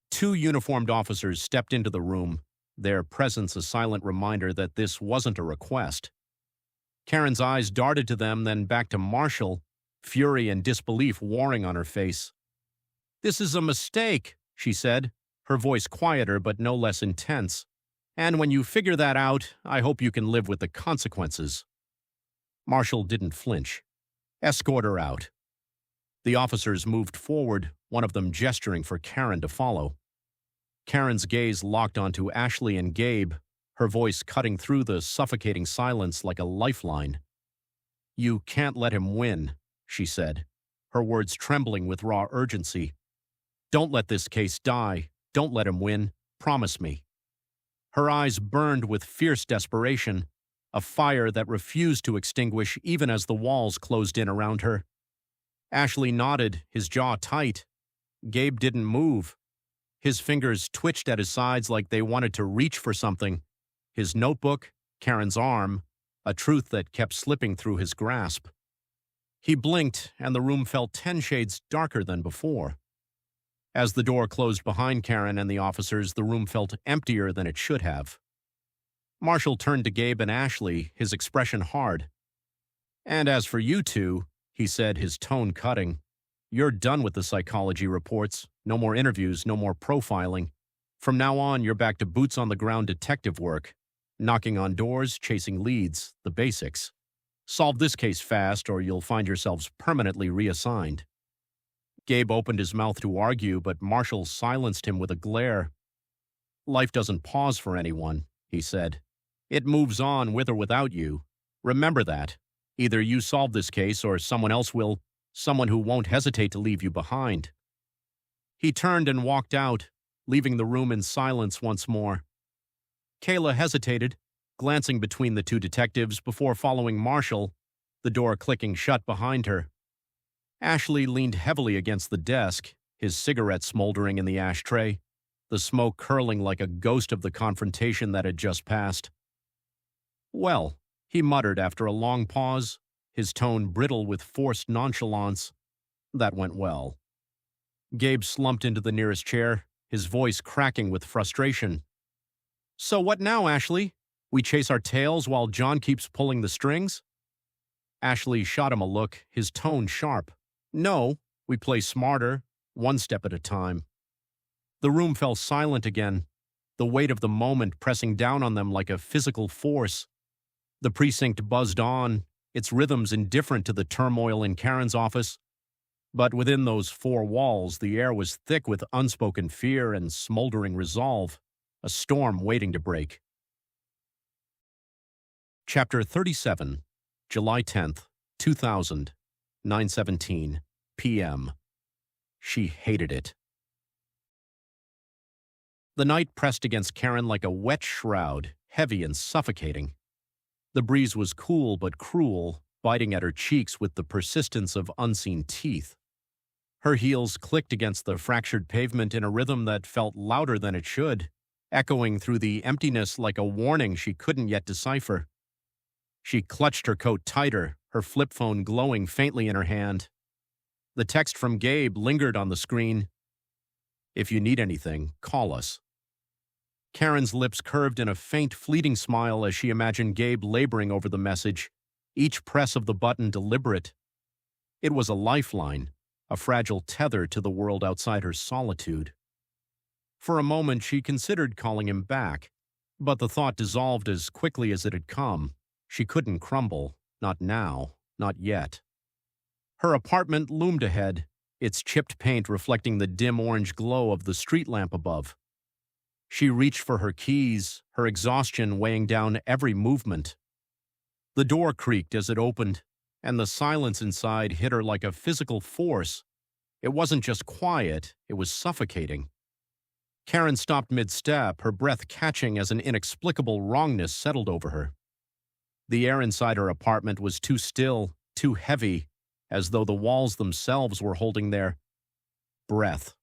S1: Two uniformed officers stepped into the room, their presence a silent reminder that this wasn't a request. Karen's eyes darted to them, then back to Marshall, fury and disbelief warring on her face. This is a mistake, she said, her voice quieter but no less intense. And when you figure that out, I hope you can live with the consequences. Marshall didn't flinch. Escort her out. The officers moved forward, one of them gesturing for Karen to follow. Karen's gaze locked onto Ashley and Gabe, her voice cutting through the suffocating silence like a lifeline. You can't let him win, she said, her words trembling with raw urgency. Don't let this case die. Don't let him win. Promise me. Her eyes burned with fierce desperation, a fire that refused to extinguish even as the walls closed in around her. Ashley nodded, his jaw tight. Gabe didn't move. His fingers twitched at his sides like they wanted to reach for something. His notebook, Karen's arm, a truth that kept slipping through his grasp. He blinked, and the room felt 10 shades darker than before. As the door closed behind Karen and the officers, the room felt emptier than it should have. Marshall turned to Gabe and Ashley, his expression hard. And as for you two, he said, his tone cutting, you're done with the psychology reports. No more interviews, no more profiling. From now on, you're back to boots-on-the-ground detective work, knocking on doors, chasing leads, the basics. Solve this case fast, or you'll find yourselves permanently reassigned. Gabe opened his mouth to argue, but Marshall silenced him with a glare. Life doesn't pause for anyone, he said. It moves on with or without you. Remember that. Either you solve this case or someone else will, someone who won't hesitate to leave you behind. He turned and walked out, leaving the room in silence once more. Kayla hesitated, glancing between the two detectives before following Marshall, the door clicking shut behind her. Ashley leaned heavily against the desk, his cigarette smoldering in the ashtray, the smoke curling like a ghost of the confrontation that had just passed. Well, he muttered after a long pause, his tone brittle with forced nonchalance. That went well. Gabe slumped into the nearest chair, his voice cracking with frustration. So what now, Ashley? We chase our tails while John keeps pulling the strings? Ashley shot him a look, his tone sharp. No, we play smarter, one step at a time. The room fell silent again, the weight of the moment pressing down on them like a physical force. The precinct buzzed on, its rhythms indifferent to the turmoil in Karen's office. But within those four walls, the air was thick with unspoken fear and smoldering resolve, a storm waiting to break. Chapter 37, July 10th, 2000, 9:17 p.m. She hated it. The night pressed against Karen like a wet shroud, heavy and suffocating. The breeze was cool but cruel, biting at her cheeks with the persistence of unseen teeth. Her heels clicked against the fractured pavement in a rhythm that felt louder than it should, echoing through the emptiness like a warning she couldn't yet decipher. She clutched her coat tighter, her flip phone glowing faintly in her hand. The text from Gabe lingered on the screen. If you need anything, call us." Karen's lips curved in a faint, fleeting smile as she imagined Gabe laboring over the message, each press of the button deliberate. It was a lifeline, a fragile tether to the world outside her solitude. For a moment, she considered calling him back, but the thought dissolved as quickly as it had come. She couldn't crumble, not now, not yet. Her apartment loomed ahead, its chipped paint reflecting the dim orange glow of the street lamp above. She reached for her keys, her exhaustion weighing down every movement. The door creaked as it opened, and the silence inside hit her like a physical force. It wasn't just quiet, it was suffocating. Karen stopped mid-step, her breath catching as an inexplicable wrongness settled over her. The air inside her apartment was too still, too heavy, as though the walls themselves were holding their breath.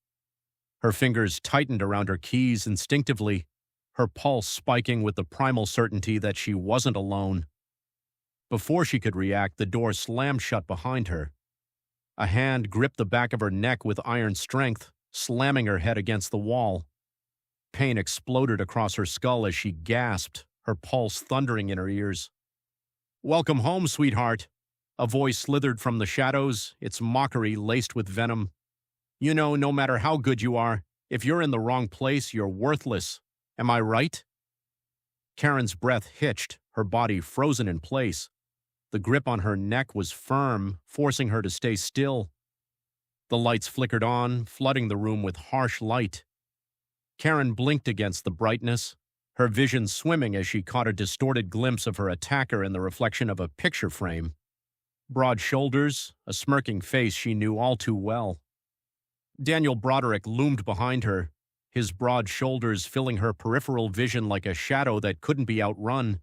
S1: Her fingers tightened around her keys instinctively, her pulse spiking with the primal certainty that she wasn't alone. Before she could react, the door slammed shut behind her. A hand gripped the back of her neck with iron strength, slamming her head against the wall. Pain exploded across her skull as she gasped, her pulse thundering in her ears. "Welcome home, sweetheart." A voice slithered from the shadows, its mockery laced with venom. "You know, no matter how good you are, if you're in the wrong place, you're worthless. Am I right?" Karen's breath hitched, her body frozen in place. The grip on her neck was firm, forcing her to stay still. The lights flickered on, flooding the room with harsh light. Karen blinked against the brightness, her vision swimming as she caught a distorted glimpse of her attacker in the reflection of a picture frame. Broad shoulders, a smirking face she knew all too well. Daniel Broderick loomed behind her, his broad shoulders filling her peripheral vision like a shadow that couldn't be outrun.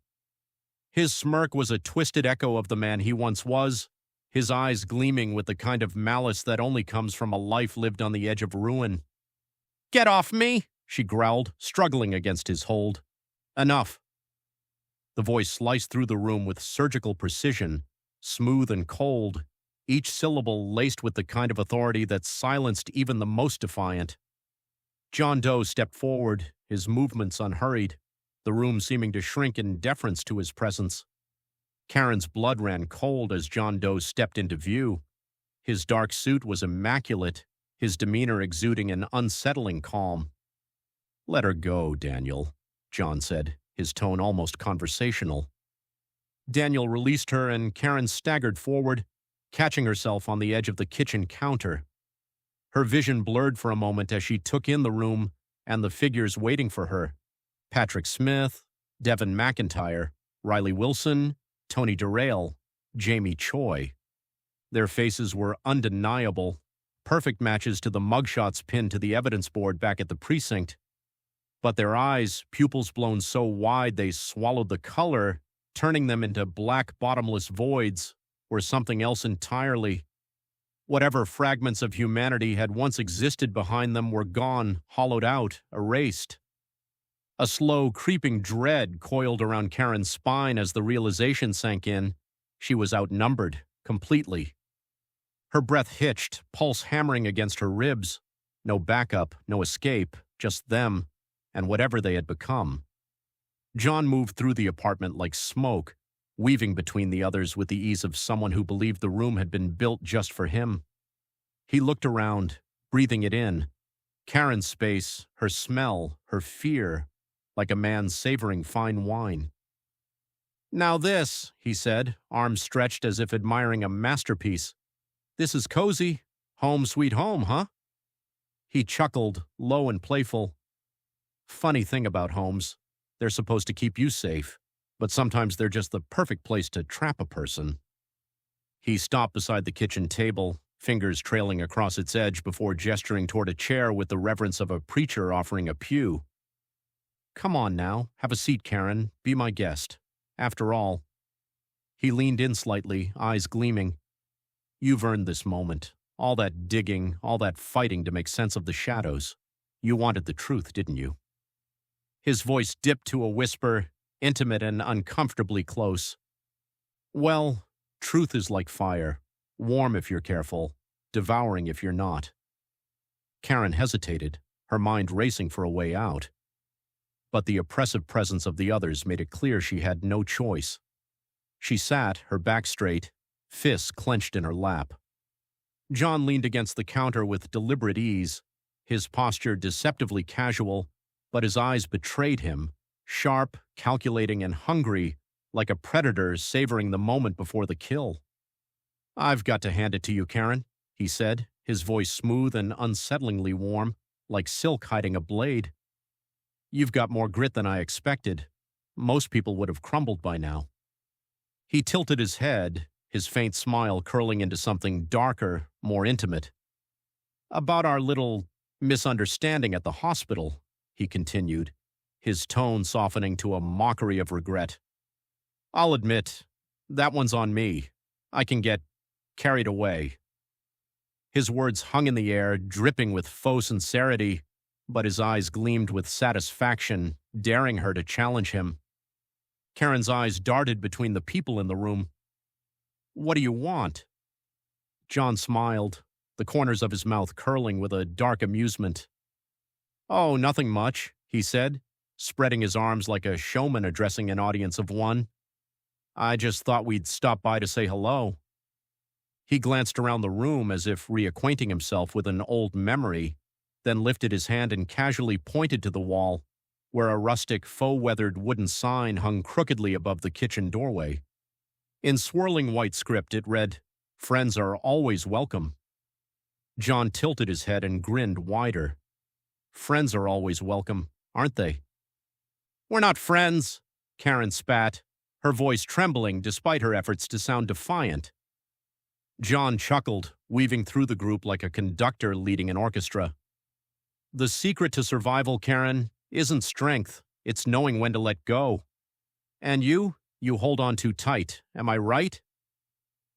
S1: His smirk was a twisted echo of the man he once was, his eyes gleaming with the kind of malice that only comes from a life lived on the edge of ruin. "Get off me!" she growled, struggling against his hold. "Enough." The voice sliced through the room with surgical precision, smooth and cold, each syllable laced with the kind of authority that silenced even the most defiant. John Doe stepped forward, his movements unhurried, the room seeming to shrink in deference to his presence. Karen's blood ran cold as John Doe stepped into view. His dark suit was immaculate, his demeanor exuding an unsettling calm. "Let her go, Daniel," John said, his tone almost conversational. Daniel released her and Karen staggered forward, catching herself on the edge of the kitchen counter. Her vision blurred for a moment as she took in the room and the figures waiting for her. Patrick Smith, Devin McIntyre, Riley Wilson, Tony Durrell, Jamie Choi. Their faces were undeniable, perfect matches to the mugshots pinned to the evidence board back at the precinct. But their eyes, pupils blown so wide they swallowed the color, turning them into black, bottomless voids, were something else entirely. Whatever fragments of humanity had once existed behind them were gone, hollowed out, erased. A slow, creeping dread coiled around Karen's spine as the realization sank in. She was outnumbered, completely. Her breath hitched, pulse hammering against her ribs. No backup, no escape, just them, and whatever they had become. John moved through the apartment like smoke, weaving between the others with the ease of someone who believed the room had been built just for him. He looked around, breathing it in. Karen's space, her smell, her fear, like a man savoring fine wine. "Now this," he said, arms stretched as if admiring a masterpiece. "This is cozy. Home sweet home, huh?" He chuckled, low and playful. "Funny thing about homes, they're supposed to keep you safe, but sometimes they're just the perfect place to trap a person." He stopped beside the kitchen table, fingers trailing across its edge before gesturing toward a chair with the reverence of a preacher offering a pew. "Come on now, have a seat, Karen. Be my guest. After all." He leaned in slightly, eyes gleaming. "You've earned this moment. All that digging, all that fighting to make sense of the shadows. You wanted the truth, didn't you?" His voice dipped to a whisper, intimate and uncomfortably close. "Well, truth is like fire, warm if you're careful, devouring if you're not." Karen hesitated, her mind racing for a way out. But the oppressive presence of the others made it clear she had no choice. She sat, her back straight, fists clenched in her lap. John leaned against the counter with deliberate ease, his posture deceptively casual, but his eyes betrayed him, sharp, calculating, and hungry, like a predator savoring the moment before the kill. "I've got to hand it to you, Karen," he said, his voice smooth and unsettlingly warm, like silk hiding a blade. "You've got more grit than I expected. Most people would have crumbled by now." He tilted his head, his faint smile curling into something darker, more intimate. "About our little misunderstanding at the hospital," he continued, his tone softening to a mockery of regret. "I'll admit, that one's on me. I can get carried away." His words hung in the air, dripping with faux sincerity, but his eyes gleamed with satisfaction, daring her to challenge him. Karen's eyes darted between the people in the room. "What do you want?" John smiled, the corners of his mouth curling with a dark amusement. "Oh, nothing much," he said, spreading his arms like a showman addressing an audience of one. "I just thought we'd stop by to say hello." He glanced around the room as if reacquainting himself with an old memory, then lifted his hand and casually pointed to the wall, where a rustic, faux-weathered wooden sign hung crookedly above the kitchen doorway. In swirling white script it read, "Friends are always welcome." John tilted his head and grinned wider. "Friends are always welcome, aren't they?" "We're not friends," Karen spat, her voice trembling despite her efforts to sound defiant. John chuckled, weaving through the group like a conductor leading an orchestra. "The secret to survival, Karen, isn't strength, it's knowing when to let go. And you hold on too tight, am I right?"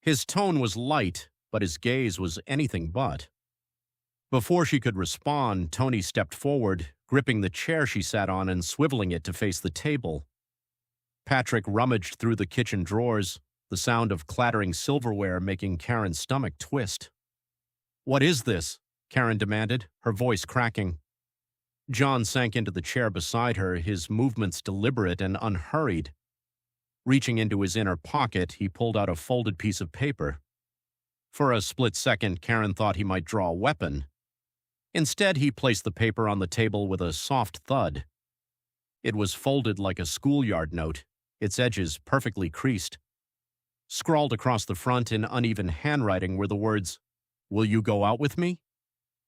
S1: His tone was light, but his gaze was anything but. Before she could respond, Tony stepped forward, gripping the chair she sat on and swiveling it to face the table. Patrick rummaged through the kitchen drawers, the sound of clattering silverware making Karen's stomach twist. "What is this?" Karen demanded, her voice cracking. John sank into the chair beside her, his movements deliberate and unhurried. Reaching into his inner pocket, he pulled out a folded piece of paper. For a split second, Karen thought he might draw a weapon. Instead, he placed the paper on the table with a soft thud. It was folded like a schoolyard note, its edges perfectly creased. Scrawled across the front in uneven handwriting were the words, "Will you go out with me?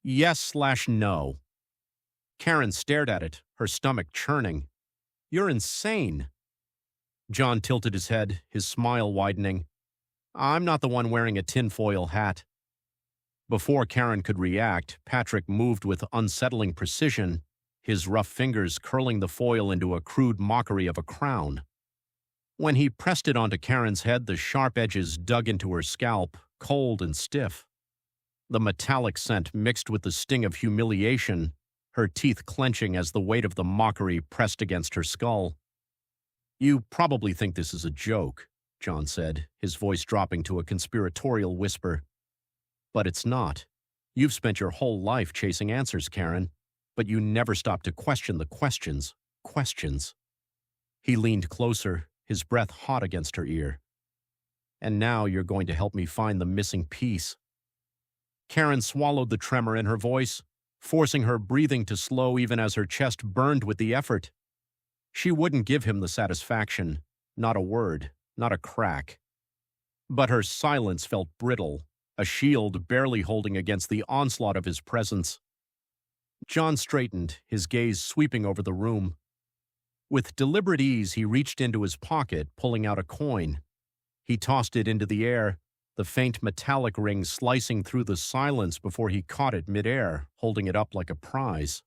S1: Yes/no." Karen stared at it, her stomach churning. "You're insane." John tilted his head, his smile widening. "I'm not the one wearing a tinfoil hat." Before Karen could react, Patrick moved with unsettling precision, his rough fingers curling the foil into a crude mockery of a crown. When he pressed it onto Karen's head, the sharp edges dug into her scalp, cold and stiff. The metallic scent mixed with the sting of humiliation, her teeth clenching as the weight of the mockery pressed against her skull. "You probably think this is a joke," John said, his voice dropping to a conspiratorial whisper. "But it's not. You've spent your whole life chasing answers, Karen, but you never stop to question the questions. Questions." He leaned closer, his breath hot against her ear. "And now you're going to help me find the missing piece." Karen swallowed the tremor in her voice, forcing her breathing to slow even as her chest burned with the effort. She wouldn't give him the satisfaction, not a word, not a crack. But her silence felt brittle, a shield barely holding against the onslaught of his presence. John straightened, his gaze sweeping over the room. With deliberate ease, he reached into his pocket, pulling out a coin. He tossed it into the air, the faint metallic ring slicing through the silence before he caught it midair, holding it up like a prize.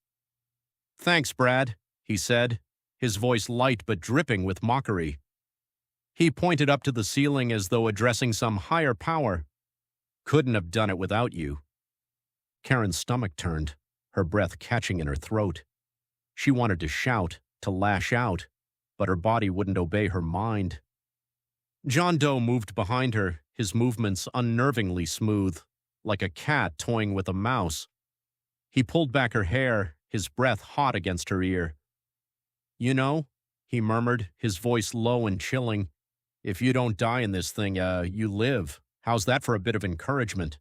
S1: "Thanks, Brad," he said, his voice light but dripping with mockery. He pointed up to the ceiling as though addressing some higher power. "Couldn't have done it without you." Karen's stomach turned, her breath catching in her throat. She wanted to shout, to lash out, but her body wouldn't obey her mind. John Doe moved behind her, his movements unnervingly smooth, like a cat toying with a mouse. He pulled back her hair, his breath hot against her ear. "You know," he murmured, his voice low and chilling, "if you don't die in this thing, you live. How's that for a bit of encouragement?"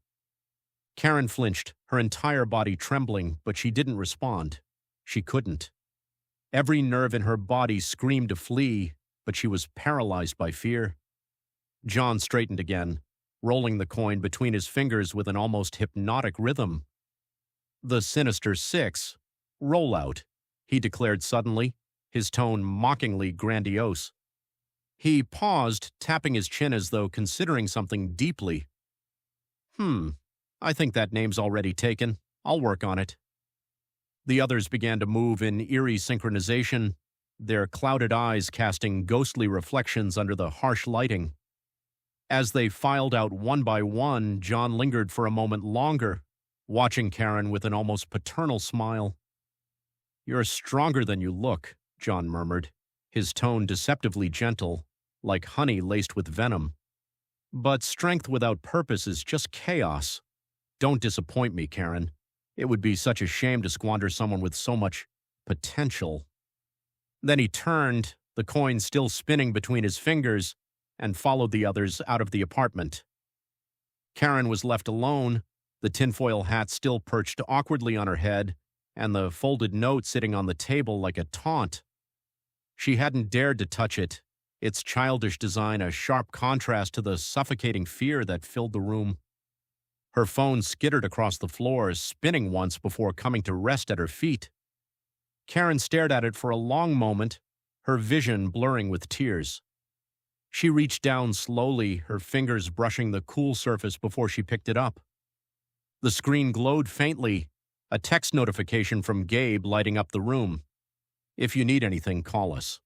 S1: Karen flinched, her entire body trembling, but she didn't respond. She couldn't. Every nerve in her body screamed to flee, but she was paralyzed by fear. John straightened again, rolling the coin between his fingers with an almost hypnotic rhythm. "The Sinister Six. Roll out," he declared suddenly, his tone mockingly grandiose. He paused, tapping his chin as though considering something deeply. I think that name's already taken. I'll work on it." The others began to move in eerie synchronization, their clouded eyes casting ghostly reflections under the harsh lighting. As they filed out one by one, John lingered for a moment longer, watching Karen with an almost paternal smile. "You're stronger than you look," John murmured, his tone deceptively gentle, like honey laced with venom. "But strength without purpose is just chaos. Don't disappoint me, Karen. It would be such a shame to squander someone with so much potential." Then he turned, the coin still spinning between his fingers, and followed the others out of the apartment. Karen was left alone, the tinfoil hat still perched awkwardly on her head, and the folded note sitting on the table like a taunt. She hadn't dared to touch it, its childish design a sharp contrast to the suffocating fear that filled the room. Her phone skittered across the floor, spinning once before coming to rest at her feet. Karen stared at it for a long moment, her vision blurring with tears. She reached down slowly, her fingers brushing the cool surface before she picked it up. The screen glowed faintly, a text notification from Gabe lighting up the room. "If you need anything, call us."